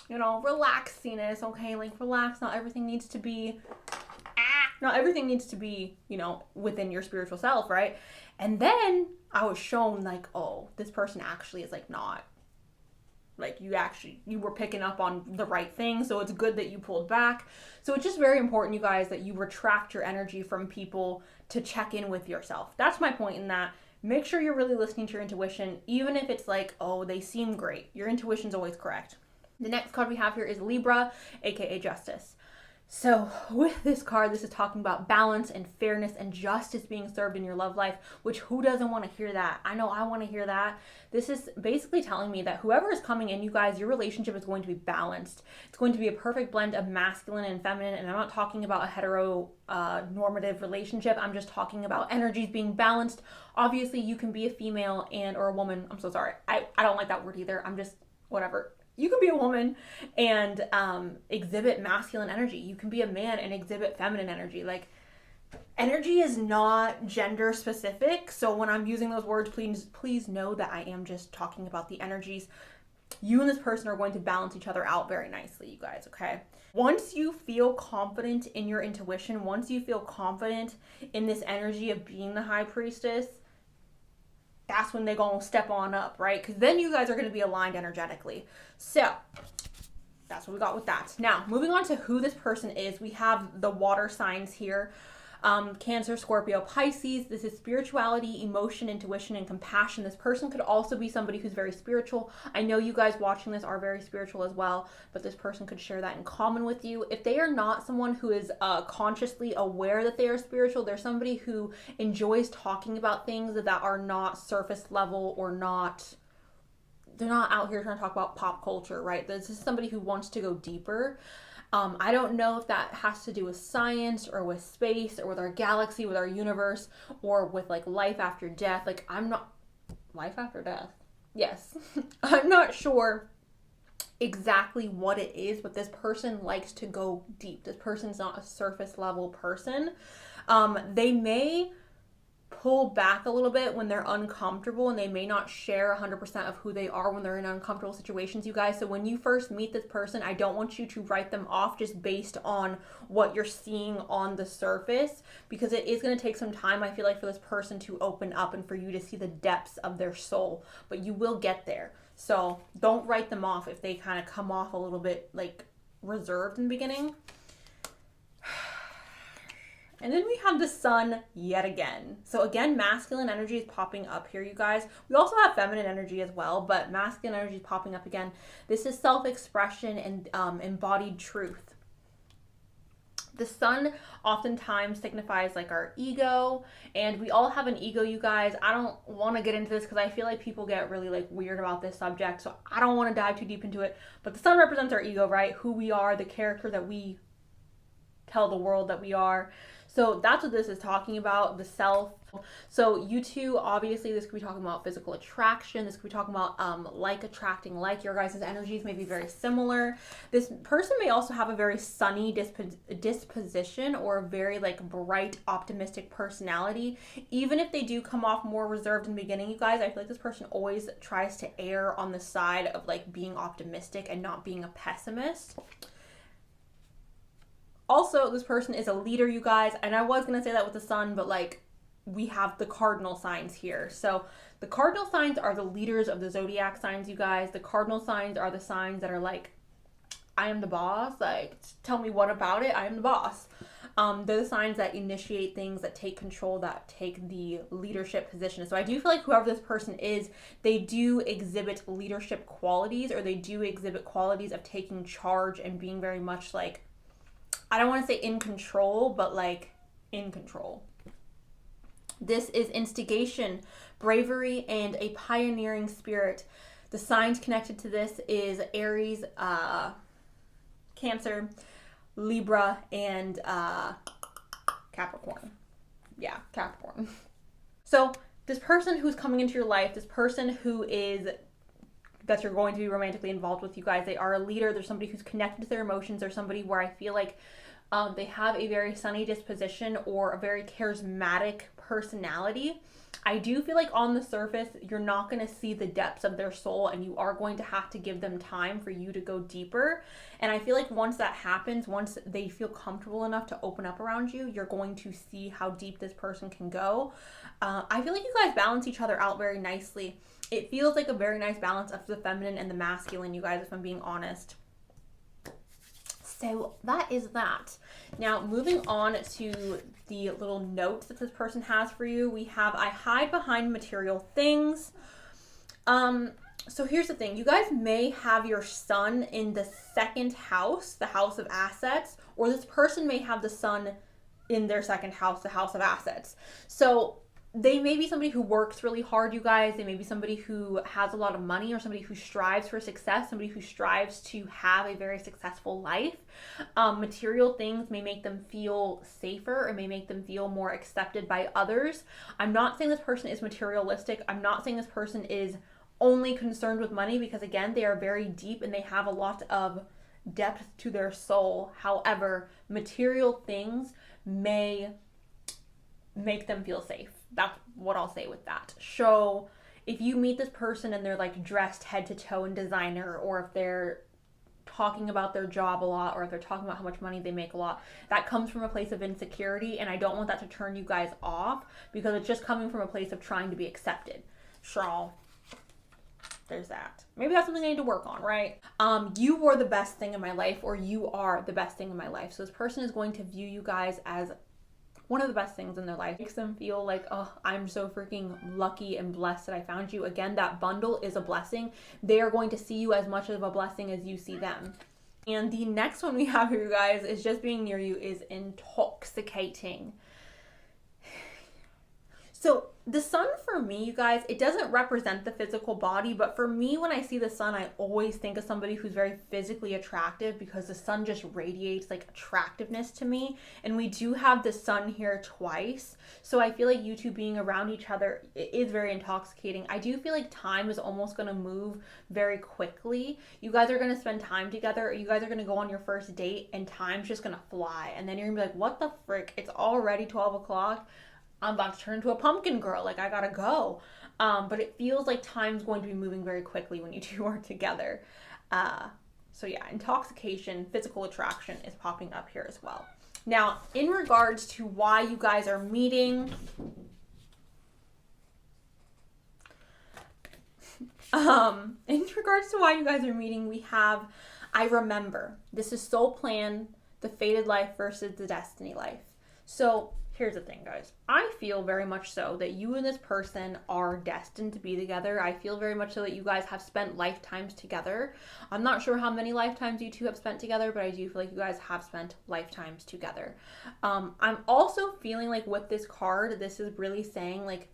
relaxiness. Okay, like relax. Not everything needs to be within your spiritual self, right? And then I was shown like, oh, this person actually is like not, like you were picking up on the right thing. So it's good that you pulled back. So it's just very important, you guys, that you retract your energy from people to check in with yourself. That's my point in that. Make sure you're really listening to your intuition, even if it's like, oh, they seem great. Your intuition's always correct. The next card we have here is Libra, aka Justice. So with this card, this is talking about balance and fairness and justice being served in your love life, which who doesn't want to hear that? I know I want to hear that. This is basically telling me that whoever is coming in, you guys, your relationship is going to be balanced. It's going to be a perfect blend of masculine and feminine. And I'm not talking about a heteronormative relationship. I'm just talking about energies being balanced. Obviously, you can be a female or a woman. I'm so sorry. I don't like that word either. I'm just whatever. You can be a woman and exhibit masculine energy. You can be a man and exhibit feminine energy. Like, energy is not gender specific. So when I'm using those words, please know that I am just talking about the energies you and this person are going to balance each other out very nicely, you guys, okay? Once you feel confident in your intuition, once you feel confident in this energy of being the high priestess, that's when they're going to step on up, right? Because then you guys are going to be aligned energetically. So that's what we got with that. Now, moving on to who this person is, we have the water signs here. Cancer, Scorpio, Pisces. This is spirituality, emotion, intuition, and compassion. This person could also be somebody who's very spiritual. I know you guys watching this are very spiritual as well, but this person could share that in common with you. If they are not someone who is consciously aware that they are spiritual, they're somebody who enjoys talking about things that are not surface level or not, they're not out here trying to talk about pop culture, right? This is somebody who wants to go deeper. I don't know if that has to do with science or with space or with our galaxy, with our universe, or with like life after death. Like, I'm not, life after death? Yes. I'm not sure exactly what it is, but this person likes to go deep. This person's not a surface level person. They may pull back a little bit when they're uncomfortable, and they may not share 100% of who they are when they're in uncomfortable situations, you guys. So when you first meet this person, I don't want you to write them off just based on what you're seeing on the surface, because it is going to take some time, I feel like, for this person to open up and for you to see the depths of their soul, but you will get there. So don't write them off if they kind of come off a little bit like reserved in the beginning. And then we have the sun yet again. So again, masculine energy is popping up here, you guys. We also have feminine energy as well, but masculine energy is popping up again. This is self-expression and embodied truth. The sun oftentimes signifies like our ego, and we all have an ego, you guys. I don't want to get into this because I feel like people get really like weird about this subject, so I don't want to dive too deep into it. But the sun represents our ego, right? Who we are, the character that we tell the world that we are. So that's what this is talking about, the self. So you two, obviously, this could be talking about physical attraction. This could be talking about like attracting like. Your guys' energies may be very similar. This person may also have a very sunny disposition or a very like bright, optimistic personality. Even if they do come off more reserved in the beginning, you guys, I feel like this person always tries to err on the side of like being optimistic and not being a pessimist. Also, this person is a leader, you guys, and I was going to say that with the sun, but like we have the cardinal signs here. So the cardinal signs are the leaders of the zodiac signs, you guys. The cardinal signs are the signs that are like, I am the boss, like tell me what about it, I am the boss. They're the signs that initiate things, that take control, that take the leadership position. So I do feel like whoever this person is, they do exhibit leadership qualities, or they do exhibit qualities of taking charge and being very much like, I don't want to say in control, but like in control. This is instigation, bravery, and a pioneering spirit. The signs connected to this is Aries, Cancer, Libra, and Capricorn. Yeah, Capricorn. So this person who's coming into your life, this person who is that you're going to be romantically involved with, you guys, they are a leader. They're somebody who's connected to their emotions. They're somebody where I feel like they have a very sunny disposition or a very charismatic personality. I do feel like on the surface, you're not going to see the depths of their soul, and you are going to have to give them time for you to go deeper. And I feel like once that happens, once they feel comfortable enough to open up around you, you're going to see how deep this person can go. I feel like you guys balance each other out very nicely. It feels like a very nice balance of the feminine and the masculine, you guys, if I'm being honest. So that is that. Now, moving on to the little notes that this person has for you, we have, I hide behind material things. So here's the thing. You guys may have your sun in the second house, the house of assets, or this person may have the sun in their second house, the house of assets. So they may be somebody who works really hard, you guys. They may be somebody who has a lot of money, or somebody who strives for success, somebody who strives to have a very successful life. Material things may make them feel safer, or may make them feel more accepted by others. I'm not saying this person is materialistic. I'm not saying this person is only concerned with money, because again, they are very deep and they have a lot of depth to their soul. However, material things may make them feel safe. That's what I'll say with that. So if you meet this person and they're like dressed head to toe in designer, or if they're talking about their job a lot, or if they're talking about how much money they make a lot, that comes from a place of insecurity, and I don't want that to turn you guys off, because it's just coming from a place of trying to be accepted. So there's that. Maybe that's something I need to work on, right? You were the best thing in my life, or you are the best thing in my life. So this person is going to view you guys as one of the best things in their life. It makes them feel like, oh, I'm so freaking lucky and blessed that I found you. Again, that bundle is a blessing. They are going to see you as much of a blessing as you see them. And the next one we have here, you guys, is just being near you is intoxicating. So the sun for me, you guys, it doesn't represent the physical body, but for me, when I see the sun, I always think of somebody who's very physically attractive, because the sun just radiates like attractiveness to me. And we do have the sun here twice. So I feel like you two being around each other is very intoxicating. I do feel like time is almost going to move very quickly. You guys are going to spend time together. You guys are going to go on your first date, and time's just going to fly. And then you're going to be like, what the frick? It's already 12 o'clock. I'm about to turn into a pumpkin girl. Like, I gotta go. But it feels like time's going to be moving very quickly when you two are together. So yeah, intoxication, physical attraction is popping up here as well. Now, in regards to why you guys are meeting, we have, I remember. This is soul plan, the fated life versus the destiny life. So here's the thing, guys. I feel very much so that you and this person are destined to be together. I feel very much so that you guys have spent lifetimes together. I'm not sure how many lifetimes you two have spent together, but I do feel like you guys have spent lifetimes together. I'm also feeling like with this card, this is really saying like,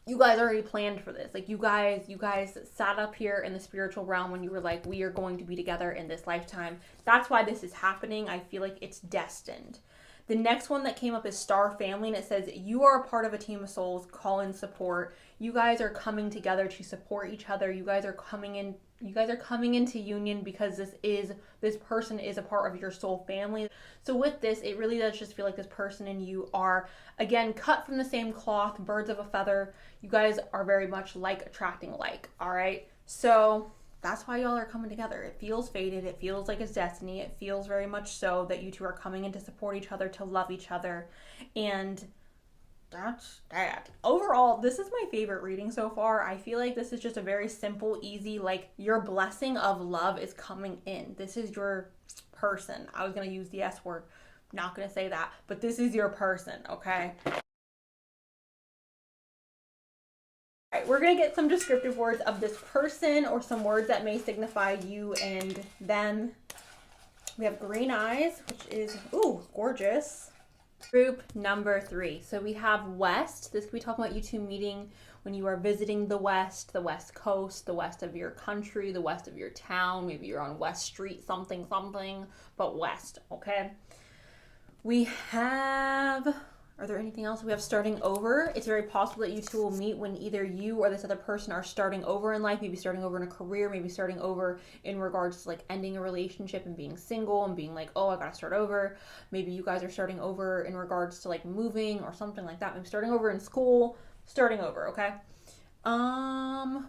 you guys already planned for this. Like you guys sat up here in the spiritual realm when you were like, we are going to be together in this lifetime. That's why this is happening. I feel like it's destined. The next one that came up is Star Family, and it says, you are a part of a team of souls, call in support. You guys are coming together to support each other. You guys are coming into union because this person is a part of your soul family. So with this, it really does just feel like this person and you are, again, cut from the same cloth, birds of a feather. You guys are very much like attracting like, all right? So that's why y'all are coming together. It feels fated. It feels like it's destiny. It feels very much so that you two are coming in to support each other, to love each other. And that's that. Overall, this is my favorite reading so far. I feel like this is just a very simple, easy, like your blessing of love is coming in. This is your person. I was going to use the S word. Not going to say that, but this is your person, okay? All right, we're going to get some descriptive words of this person, or some words that may signify you and them. We have green eyes, which is, ooh, gorgeous. Group number 3. So we have West. This could be talking about you two meeting when you are visiting the West Coast, the west of your country, the west of your town. Maybe you're on West Street, something, but West, okay? We have, are there anything else? We have starting over. It's very possible that you two will meet when either you or this other person are starting over in life, maybe starting over in a career, maybe starting over in regards to like ending a relationship and being single and being like, oh, I gotta start over. Maybe you guys are starting over in regards to like moving or something like that. Maybe starting over in school, starting over, okay?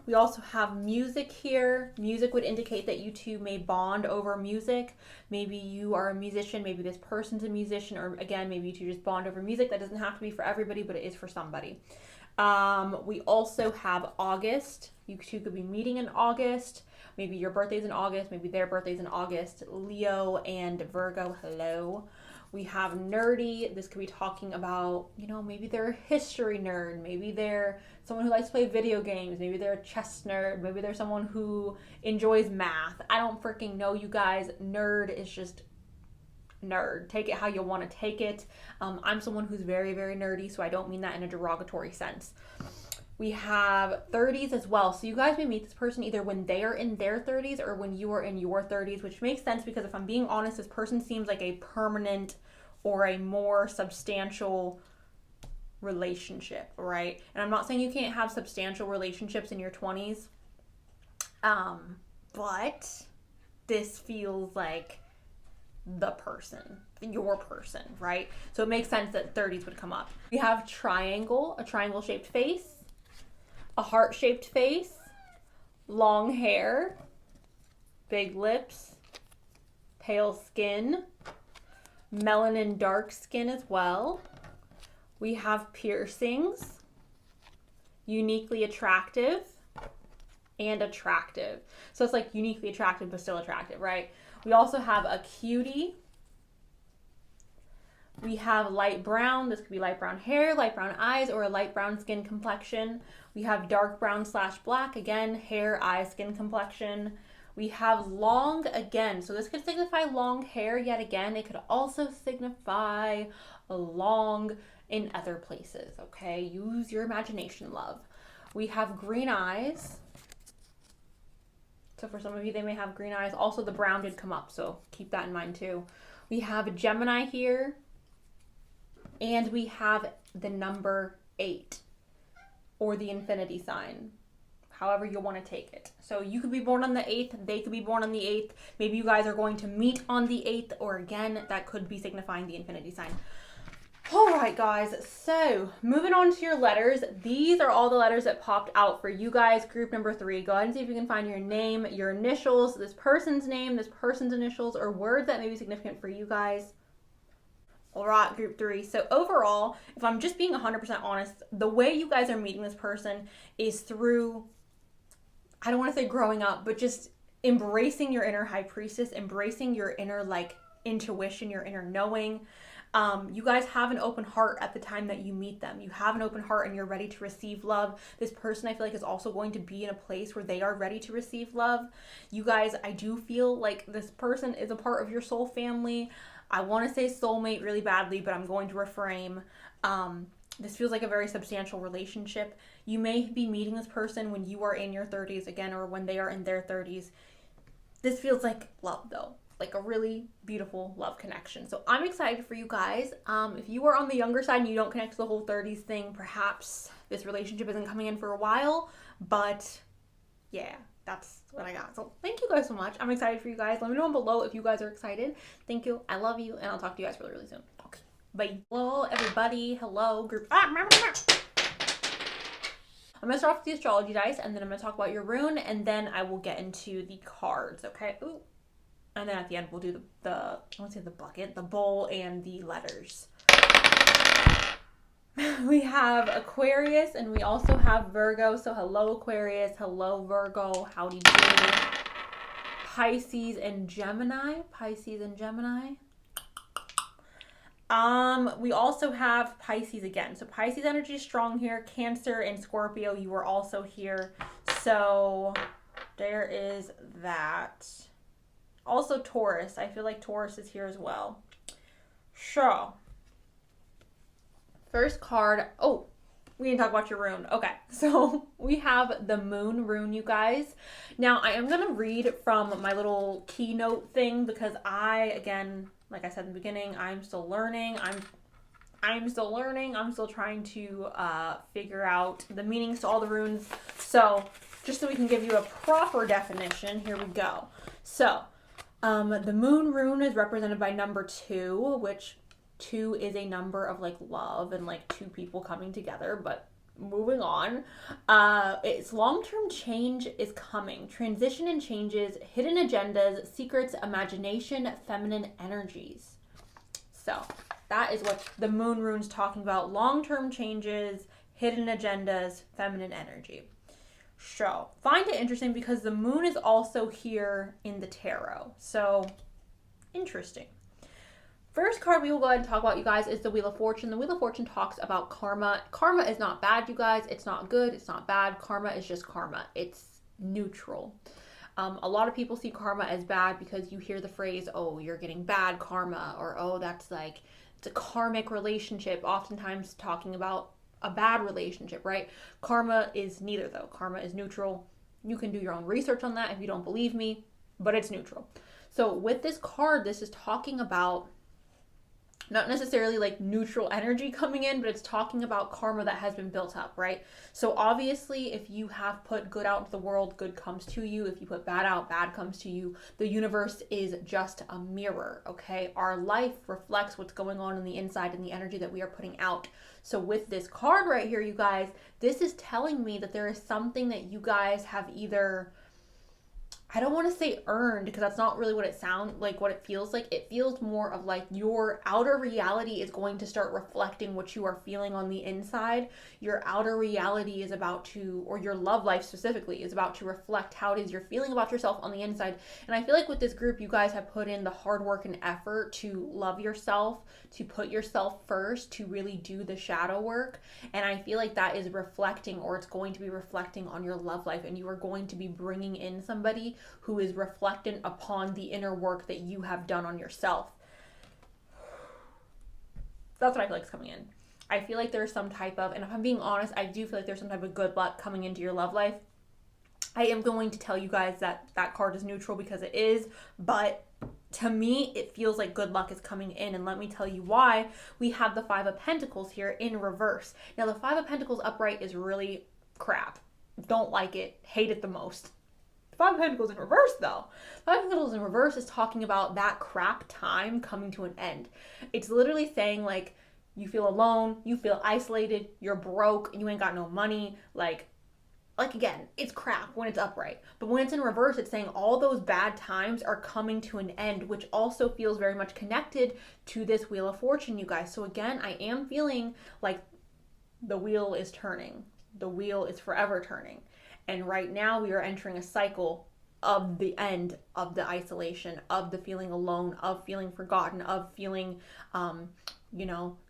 We also have music here. Music would indicate that you two may bond over music. Maybe you are a musician, maybe this person's a musician, or again, maybe you two just bond over music. That doesn't have to be for everybody, but it is for somebody. We also have August. You two could be meeting in August. Maybe your birthday's in August, maybe their birthday's in August. Leo and Virgo, hello. We have nerdy. This could be talking about, you know, maybe they're a history nerd. Maybe they're someone who likes to play video games. Maybe they're a chess nerd. Maybe they're someone who enjoys math. I don't freaking know, you guys. Nerd is just nerd. Take it how you want to take it. I'm someone who's very, very nerdy, so I don't mean that in a derogatory sense. We have 30s as well. So you guys may meet this person either when they are in their 30s or when you are in your 30s, which makes sense because if I'm being honest, this person seems like a permanent or a more substantial relationship, right? And I'm not saying you can't have substantial relationships in your 20s, but this feels like the person your person, right? So it makes sense that 30s would come up. We have triangle, a triangle shaped face, a heart shaped face, long hair, big lips, pale skin, melanin dark skin as well. We have piercings, uniquely attractive, and attractive. So it's like uniquely attractive but still attractive, right? We also have a cutie. We have light brown. This could be light brown hair, light brown eyes, or a light brown skin complexion. We have dark brown / black. Again, hair, eyes, skin complexion. We have long again. So this could signify long hair yet again. It could also signify long in other places, okay? Use your imagination, love. We have green eyes. So for some of you, they may have green eyes. Also, the brown did come up, so keep that in mind too. We have a Gemini here. And we have the number 8 or the infinity sign, however you want to take it. So you could be born on the 8th, they could be born on the 8th. Maybe you guys are going to meet on the 8th, or again, that could be signifying the infinity sign. All right, guys, so moving on to your letters. These are all the letters that popped out for you guys. Group number 3, go ahead and see if you can find your name, your initials, this person's name, this person's initials, or words that may be significant for you guys. All right, group 3. So overall, if I'm just being 100% honest, the way you guys are meeting this person is through, I don't want to say growing up, but just embracing your inner high priestess, embracing your inner like intuition, your inner knowing. You guys have an open heart at the time that you meet them. You have an open heart and you're ready to receive love. This person, I feel like, is also going to be in a place where they are ready to receive love. You guys, I do feel like this person is a part of your soul family. I want to say soulmate really badly, but I'm going to reframe. This feels like a very substantial relationship. You may be meeting this person when you are in your 30s again, or when they are in their 30s. This feels like love though, like a really beautiful love connection. So I'm excited for you guys. If you are on the younger side and you don't connect to the whole 30s thing, perhaps this relationship isn't coming in for a while, but yeah. That's what I got. So thank you guys so much. I'm excited for you guys. Let me know down below if you guys are excited. Thank you. I love you. And I'll talk to you guys really, really soon. Okay. Bye. Hello, everybody. Hello, group. I'm going to start off with the astrology dice, and then I'm going to talk about your rune, and then I will get into the cards, okay? Ooh. And then at the end, we'll do I want to say the bucket, the bowl, and the letters. We have Aquarius, and we also have Virgo. So hello Aquarius, hello Virgo, howdy do. Pisces and Gemini. We also have Pisces again. So Pisces energy is strong here. Cancer and Scorpio, you are also here. So there is that. Also Taurus. I feel like Taurus is here as well. So first card, oh, we didn't talk about your rune. Okay, so we have the moon rune, you guys. Now, I am going to read from my little keynote thing because again, like I said in the beginning, I'm still learning. I'm still learning. I'm still trying to figure out the meanings to all the runes. So just so we can give you a proper definition, here we go. So the moon rune is represented by number 2, which 2 is a number of like love and like 2 people coming together, but moving on. It's long-term change is coming. Transition and changes, hidden agendas, secrets, imagination, feminine energies. So that is what the moon rune's talking about. Long-term changes, hidden agendas, feminine energy. So find it interesting because the moon is also here in the tarot. So interesting. First card we will go ahead and talk about, you guys, is the Wheel of Fortune. The Wheel of Fortune talks about karma. Karma is not bad, you guys. It's not good. It's not bad. Karma is just karma. It's neutral. A lot of people see karma as bad because you hear the phrase, oh, you're getting bad karma, or oh, that's like, it's a karmic relationship, oftentimes talking about a bad relationship, right? Karma is neither, though. Karma is neutral. You can do your own research on that if you don't believe me, but it's neutral. So with this card, this is talking about not necessarily like neutral energy coming in, but it's talking about karma that has been built up, right? So obviously, if you have put good out into the world, good comes to you. If you put bad out, bad comes to you. The universe is just a mirror, okay? Our life reflects what's going on the inside and the energy that we are putting out. So with this card right here, you guys, this is telling me that there is something that you guys have either, I don't want to say earned, because that's not really what it sounds like, what it feels like. It feels more of like your outer reality is going to start reflecting what you are feeling on the inside. Your outer reality is about to, or your love life specifically, is about to reflect how it is you're feeling about yourself on the inside. And I feel like with this group, you guys have put in the hard work and effort to love yourself, to put yourself first, to really do the shadow work. And I feel like that is reflecting, or it's going to be reflecting on your love life. And you are going to be bringing in somebody who is reflectant upon the inner work that you have done on yourself. That's what I feel like is coming in. I feel like there's some type of, and if I'm being honest, I do feel like there's some type of good luck coming into your love life. I am going to tell you guys that that card is neutral because it is, but to me, it feels like good luck is coming in. And let me tell you why. We have the Five of Pentacles here in reverse. Now, the Five of Pentacles upright is really crap. Don't like it. Hate it the most. Five of Pentacles in reverse, though. Five of Pentacles in reverse is talking about that crap time coming to an end. It's literally saying, like, you feel alone, you feel isolated, you're broke, you ain't got no money. Like again, it's crap when it's upright. But when it's in reverse, it's saying all those bad times are coming to an end, which also feels very much connected to this Wheel of Fortune, you guys. So again, I am feeling like the wheel is turning. The wheel is forever turning. And right now we are entering a cycle of the end of the isolation, of the feeling alone, of feeling forgotten, of feeling,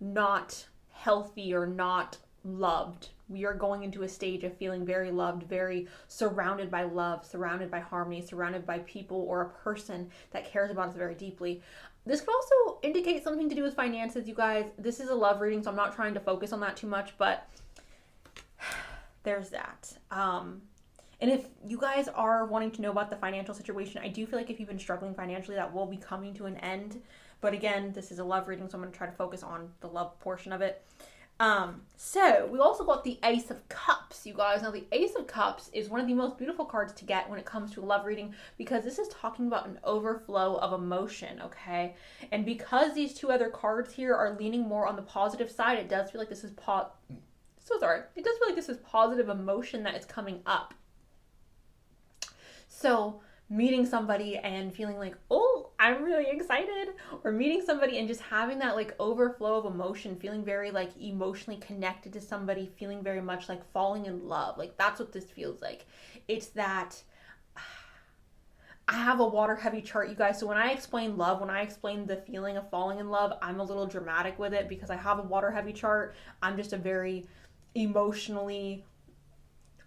not healthy or not loved. We are going into a stage of feeling very loved, very surrounded by love, surrounded by harmony, surrounded by people or a person that cares about us very deeply. This could also indicate something to do with finances, you guys. This is a love reading, so I'm not trying to focus on that too much, but there's that. And if you guys are wanting to know about the financial situation, I do feel like if you've been struggling financially, that will be coming to an end. But again, this is a love reading, so I'm going to try to focus on the love portion of it. So we also got the Ace of Cups, you guys. Now, the Ace of Cups is one of the most beautiful cards to get when it comes to a love reading, because this is talking about an overflow of emotion, okay? And because these two other cards here are leaning more on the positive side, it does feel like this is it does feel like this is positive emotion that is coming up. So meeting somebody and feeling like, oh, I'm really excited, or meeting somebody and just having that like overflow of emotion, feeling very like emotionally connected to somebody, feeling very much like falling in love. Like that's what this feels like. It's that I have a water heavy chart, you guys. So when I explain love, when I explain the feeling of falling in love, I'm a little dramatic with it because I have a water heavy chart. I'm just a very emotionally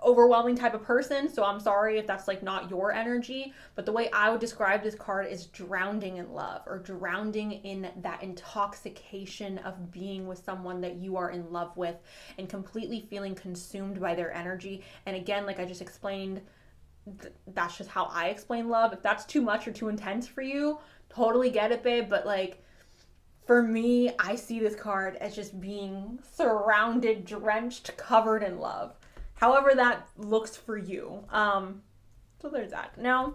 overwhelming type of person, so I'm sorry if that's like not your energy, but the way I would describe this card is drowning in love, or drowning in that intoxication of being with someone that you are in love with and completely feeling consumed by their energy. And again, like I just explained, that's just how I explain love. If that's too much or too intense for you, totally get it, babe, but like for me, I see this card as just being surrounded, drenched, covered in love. However that looks for you. So there's that. Now,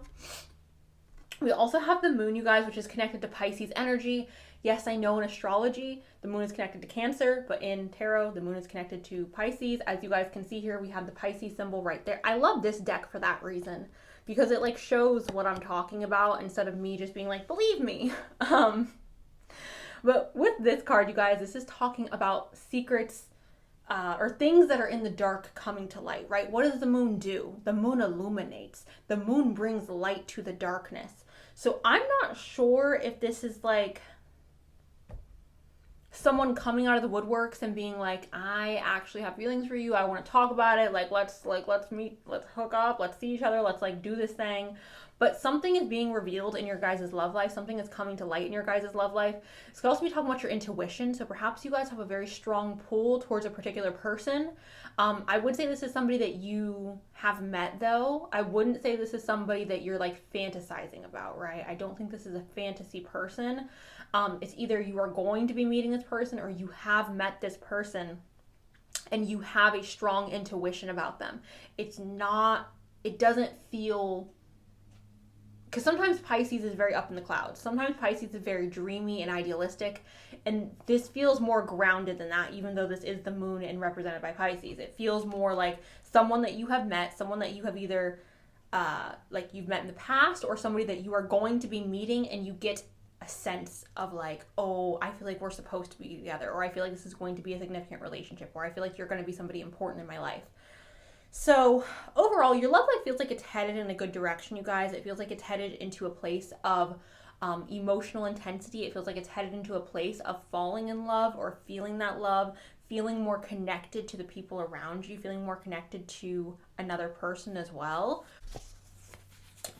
we also have the moon, you guys, which is connected to Pisces energy. Yes, I know in astrology, the moon is connected to Cancer, but in tarot, the moon is connected to Pisces. As you guys can see here, we have the Pisces symbol right there. I love this deck for that reason, because it like shows what I'm talking about instead of me just being like, believe me. But with this card, you guys, this is talking about secrets, or things that are in the dark coming to light, right? What does the moon do? The moon illuminates. The moon brings light to the darkness. So I'm not sure if this is like someone coming out of the woodworks and being like, I actually have feelings for you. I want to talk about it. Let's meet, let's hook up, let's see each other, let's like do this thing. but something is being revealed in your guys' love life. Something is coming to light in your guys' love life. This could also be talking about your intuition. So perhaps you guys have a very strong pull towards a particular person. I would say this is somebody that you have met, though. I wouldn't say this is somebody that you're like fantasizing about, right? I don't think this is a fantasy person. It's either you are going to be meeting this person or you have met this person and you have a strong intuition about them. It doesn't feel, because sometimes Pisces is very up in the clouds. Sometimes Pisces is very dreamy and idealistic, and this feels more grounded than that, even though this is the moon and represented by Pisces. It feels more like someone that you have met, someone that you have either like you've met in the past, or somebody that you are going to be meeting, and you get a sense of like, oh, I feel like we're supposed to be together, or I feel like this is going to be a significant relationship, or I feel like you're going to be somebody important in my life. So overall, your love life feels like it's headed in a good direction, you guys. It feels like it's headed into a place of emotional intensity. It feels like it's headed into a place of falling in love or feeling that love, feeling more connected to the people around you, feeling more connected to another person as well.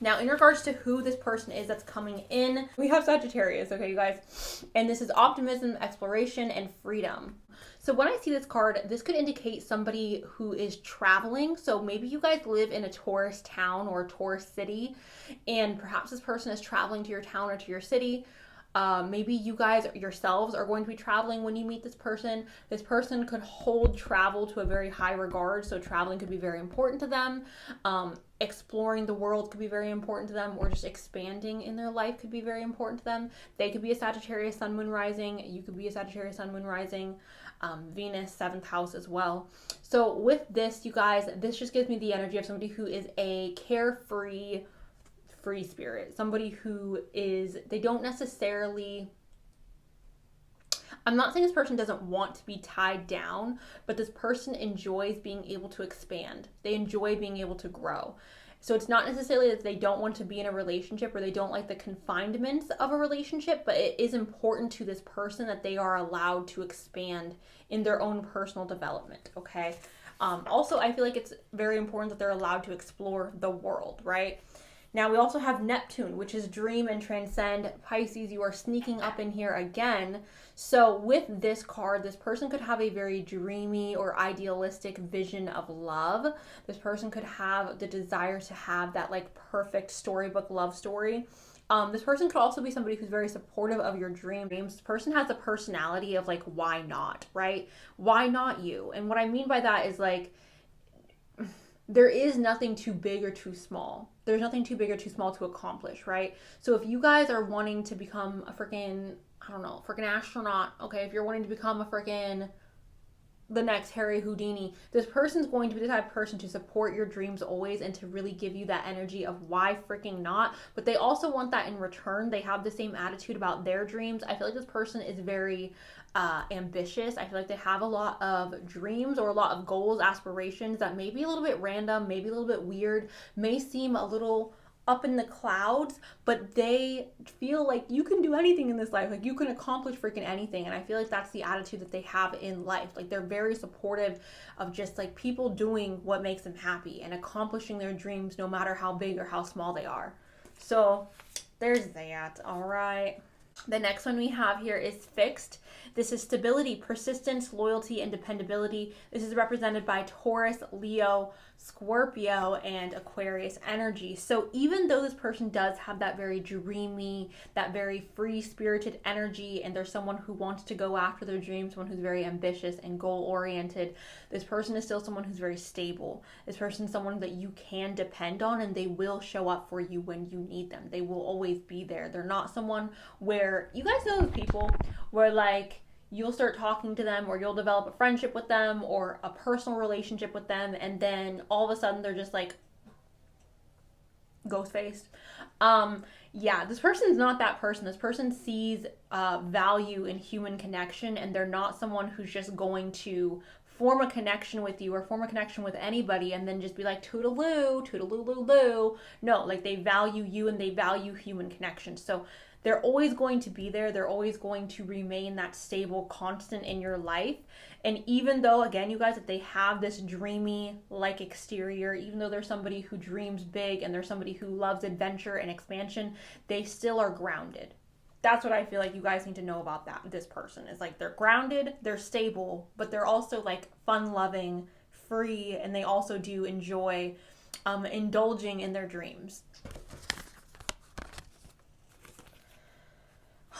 Now, in regards to who this person is that's coming in, we have Sagittarius, okay, you guys? And this is optimism, exploration, and freedom. So when I see this card, this could indicate somebody who is traveling. So maybe you guys live in a tourist town or a tourist city, and perhaps this person is traveling to your town or to your city. Maybe you guys yourselves are going to be traveling when you meet this person. This person could hold travel to a very high regard. So traveling could be very important to them. Exploring the world could be very important to them, or just expanding in their life could be very important to them. They could be a Sagittarius sun, moon, rising. You could be a Sagittarius sun, moon, rising. Venus, 7th house as well. So with this, you guys, this just gives me the energy of somebody who is a carefree, free spirit. Somebody who is, they don't necessarily, I'm not saying this person doesn't want to be tied down, but this person enjoys being able to expand. They enjoy being able to grow. So it's not necessarily that they don't want to be in a relationship or they don't like the confinements of a relationship, but it is important to this person that they are allowed to expand in their own personal development, okay? Also, I feel like it's very important that they're allowed to explore the world, right? Now, we also have Neptune, which is dream and transcend. Pisces, you are sneaking up in here again. So with this card, this person could have a very dreamy or idealistic vision of love. This person could have the desire to have that like perfect storybook love story. This person could also be somebody who's very supportive of your dreams. This person has a personality of like, why not, right? Why not you? And what I mean by that is like, there is nothing too big or too small. There's nothing too big or too small to accomplish, right? So if you guys are wanting to become a freaking, I don't know, freaking astronaut, okay, if you're wanting to become a freaking, the next Harry Houdini, this person's going to be the type of person to support your dreams always and to really give you that energy of why freaking not. But they also want that in return. They have the same attitude about their dreams. I feel like this person is very ambitious. I feel like they have a lot of dreams or a lot of goals, aspirations that may be a little bit random, maybe a little bit weird, may seem a little up in the clouds, but they feel like you can do anything in this life. Like you can accomplish freaking anything. And I feel like that's the attitude that they have in life. Like they're very supportive of just like people doing what makes them happy and accomplishing their dreams no matter how big or how small they are. So there's that. All right. The next one we have here is fixed. This is stability, persistence, loyalty, and dependability. This is represented by Taurus, Leo, Scorpio, and Aquarius energy. So even though this person does have that very dreamy, that very free-spirited energy, and they're someone who wants to go after their dreams, someone who's very ambitious and goal-oriented, this person is still someone who's very stable. This person is someone that you can depend on, and they will show up for you when you need them. They will always be there. They're not someone where, you guys know those people where like, you'll start talking to them or you'll develop a friendship with them or a personal relationship with them, and then all of a sudden they're just like ghost-faced. Yeah, this person's not that person. This person sees value in human connection, and they're not someone who's just going to form a connection with you or form a connection with anybody and then just be like toodaloo, toodaloo-loo-loo. No, like they value you and they value human connection. So they're always going to be there. They're always going to remain that stable constant in your life. And even though, again, you guys, that they have this dreamy like exterior, even though they're somebody who dreams big and they're somebody who loves adventure and expansion, they still are grounded. That's what I feel like you guys need to know about this person is like they're grounded, they're stable, but they're also like fun loving, free, and they also do enjoy indulging in their dreams.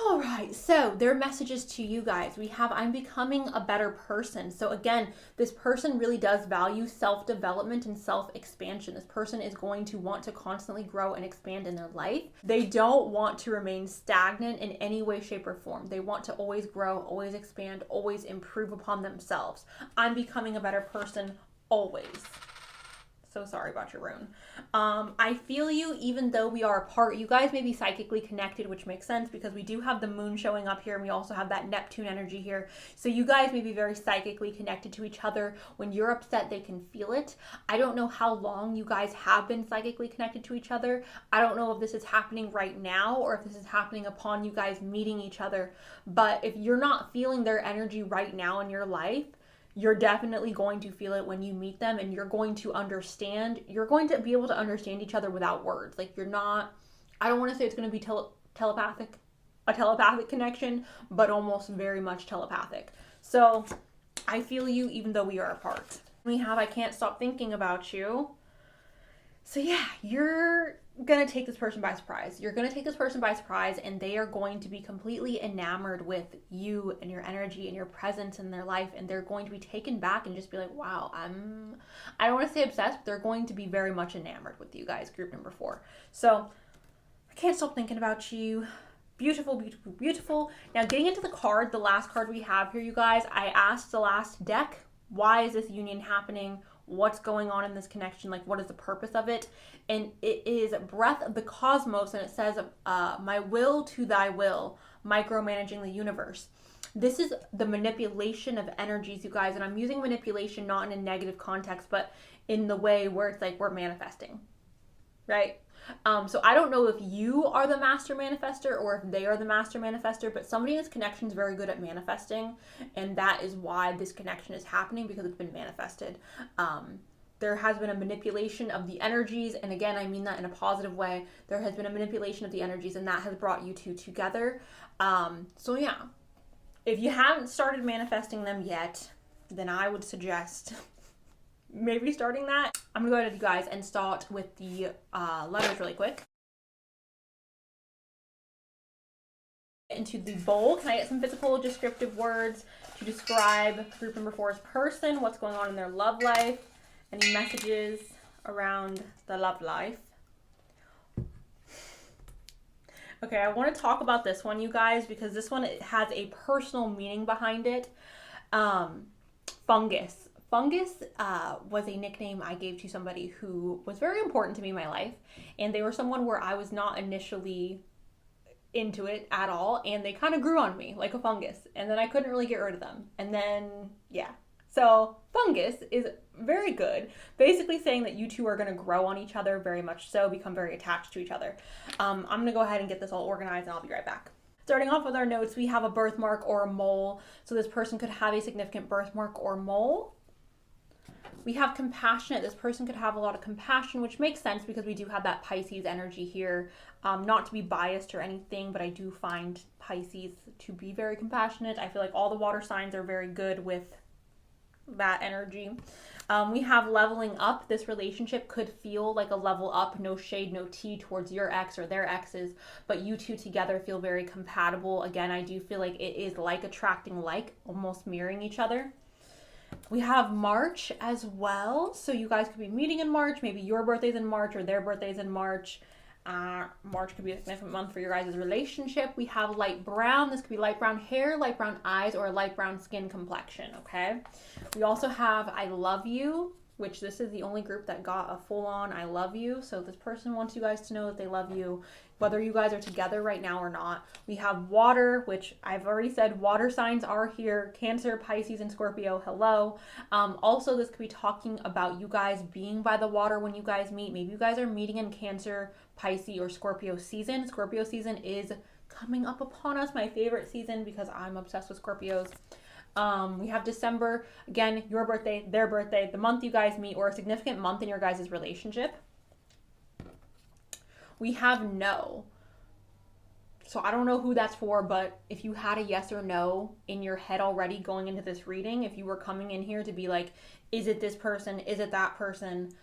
All right, so their messages to you guys. We have, I'm becoming a better person. So again, this person really does value self-development and self-expansion. This person is going to want to constantly grow and expand in their life. They don't want to remain stagnant in any way, shape, or form. They want to always grow, always expand, always improve upon themselves. I'm becoming a better person always. So sorry about your rune. I feel you even though we are apart. You guys may be psychically connected, which makes sense because we do have the moon showing up here and we also have that Neptune energy here. So you guys may be very psychically connected to each other. When you're upset, they can feel it. I don't know how long you guys have been psychically connected to each other. I don't know if this is happening right now or if this is happening upon you guys meeting each other. But if you're not feeling their energy right now in your life, you're definitely going to feel it when you meet them, and you're going to understand. You're going to be able to understand each other without words. Like you're not, I don't want to say it's going to be telepathic, a telepathic connection, but almost very much telepathic. So I feel you even though we are apart. We have, I can't stop thinking about you. So yeah, you're going to take this person by surprise. You're going to take this person by surprise, and they are going to be completely enamored with you and your energy and your presence in their life, and they're going to be taken back and just be like, wow, I don't want to say obsessed, but they're going to be very much enamored with you guys, group number 4. So I can't stop thinking about you. Beautiful, beautiful, beautiful. Now getting into the card, the last card we have here, you guys, I asked the last deck, why is this union happening? What's going on in this connection? Like, what is the purpose of it? And it is breath of the cosmos, and it says, my will to thy will, micromanaging the universe. This is the manipulation of energies, you guys, and I'm using manipulation not in a negative context, but in the way where it's like we're manifesting, right? So I don't know if you are the master manifester or if they are the master manifester, but somebody in this connection is very good at manifesting, and that is why this connection is happening, because it's been manifested. There has been a manipulation of the energies, and again, I mean that in a positive way. There has been a manipulation of the energies, and that has brought you two together. So yeah, if you haven't started manifesting them yet, then I would suggest maybe starting that. I'm gonna go ahead, you guys, and start with the letters really quick. Into the bowl, can I get some physical descriptive words to describe group number 4's person, what's going on in their love life, any messages around the love life? Okay, I want to talk about this one, you guys, because this one has a personal meaning behind it. Fungus. Fungus was a nickname I gave to somebody who was very important to me in my life, and they were someone where I was not initially into it at all, and they kind of grew on me like a fungus, and then I couldn't really get rid of them, and then yeah. So fungus is very good, basically saying that you two are going to grow on each other very much so, become very attached to each other. I'm going to go ahead and get this all organized, and I'll be right back. Starting off with our notes, we have a birthmark or a mole, so this person could have a significant birthmark or mole. We have compassionate. This person could have a lot of compassion, which makes sense because we do have that Pisces energy here. Not to be biased or anything, but I do find Pisces to be very compassionate. I feel like all the water signs are very good with that energy. We have leveling up. This relationship could feel like a level up, no shade, no tea towards your ex or their exes, but you two together feel very compatible. Again, I do feel like it is like attracting like, almost mirroring each other. We have March as well. So you guys could be meeting in March. Maybe your birthday's in March or their birthday's in March. March could be a significant month for your guys' relationship. We have light brown. This could be light brown hair, light brown eyes, or a light brown skin complexion, okay? We also have I love you, which this is the only group that got a full-on I love you. So this person wants you guys to know that they love you, whether you guys are together right now or not. We have water, which I've already said water signs are here. Cancer, Pisces, and Scorpio, hello. Also, this could be talking about you guys being by the water when you guys meet. Maybe you guys are meeting in Cancer, Pisces, or Scorpio season. Scorpio season is coming up upon us, my favorite season because I'm obsessed with Scorpios. We have December, again, your birthday, their birthday, the month you guys meet, or a significant month in your guys' relationship. We have no. So I don't know who that's for, but if you had a yes or no in your head already going into this reading, if you were coming in here to be like, is it this person? Is it that person?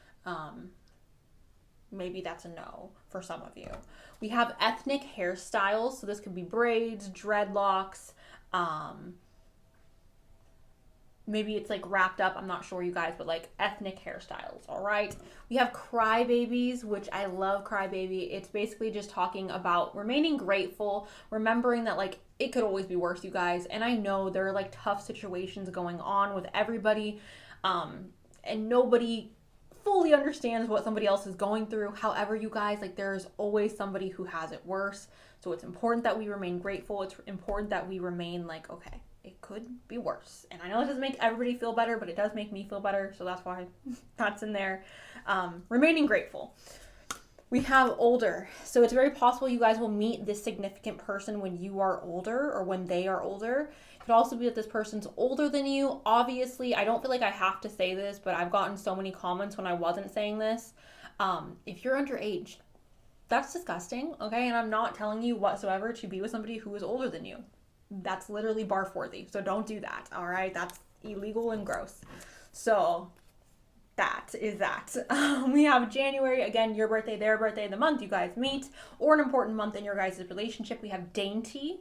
Maybe that's a no for some of you. We have ethnic hairstyles. So this could be braids, dreadlocks, maybe it's like wrapped up, I'm not sure you guys, but like ethnic hairstyles, all right? We have crybabies, which I love crybaby. It's basically just talking about remaining grateful, remembering that like it could always be worse, you guys. And I know there are like tough situations going on with everybody, and nobody fully understands what somebody else is going through. However, you guys, like there's always somebody who has it worse. So it's important that we remain grateful. It's important that we remain like, okay, it could be worse. And I know it doesn't make everybody feel better, but it does make me feel better. So that's why that's in there. Remaining grateful. We have older. So it's very possible you guys will meet this significant person when you are older or when they are older. It could also be that this person's older than you. Obviously, I don't feel like I have to say this, but I've gotten so many comments when I wasn't saying this. If you're underage, that's disgusting, okay? And I'm not telling you whatsoever to be with somebody who is older than you. That's literally barf worthy. So don't do that. All right. That's illegal and gross. So that is that. We have January, again, your birthday, their birthday, the month you guys meet, or an important month in your guys' relationship. We have dainty.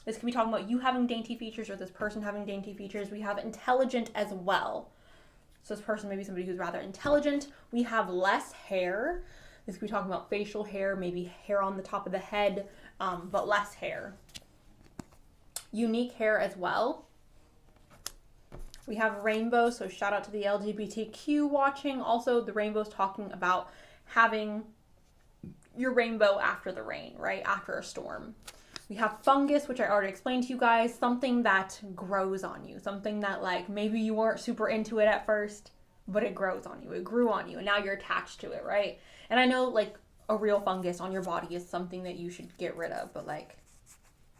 This could be talking about you having dainty features or this person having dainty features. We have intelligent as well. So this person may be somebody who's rather intelligent. We have less hair. This could be talking about facial hair, maybe hair on the top of the head, but less hair. Unique hair as well. We have rainbow, so shout out to the LGBTQ watching. Also, the rainbow's talking about having your rainbow after the rain, right? After a storm. We have fungus, which I already explained to you guys. Something that grows on you. Something that like maybe you weren't super into it at first, but it grows on you. It grew on you and now you're attached to it, right? And I know like a real fungus on your body is something that you should get rid of, but like,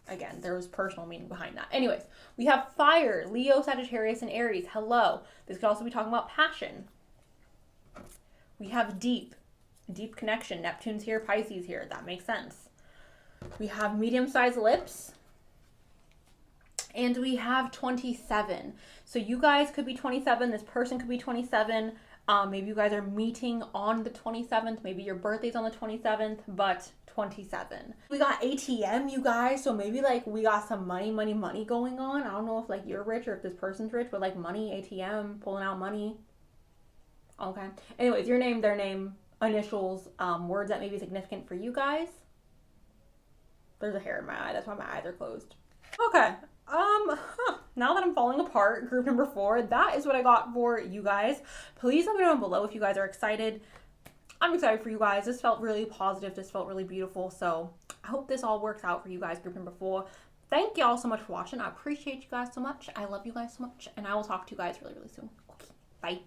again, there's personal meaning behind that. Anyways, we have fire, Leo, Sagittarius, and Aries. Hello. This could also be talking about passion. We have deep connection. Neptune's here, Pisces here. That makes sense. We have medium-sized lips. And we have 27. So you guys could be 27. This person could be 27. Maybe you guys are meeting on the 27th. Maybe your birthday's on the 27th, but 27. We got ATM, you guys. So maybe like we got some money going on. I don't know if like you're rich or if this person's rich, but like money, ATM, pulling out money. Okay. Anyways, your name, their name, initials, words that may be significant for you guys. There's a hair in my eye. That's why my eyes are closed. Okay. Now that I'm falling apart, group number 4, that is what I got for you guys. Please let me know down below if you guys are excited. I'm excited for you guys. This felt really positive. This felt really beautiful. So I hope this all works out for you guys, group number 4. Thank you all so much for watching. I appreciate you guys so much. I love you guys so much. And I will talk to you guys really, really soon. Okay, bye.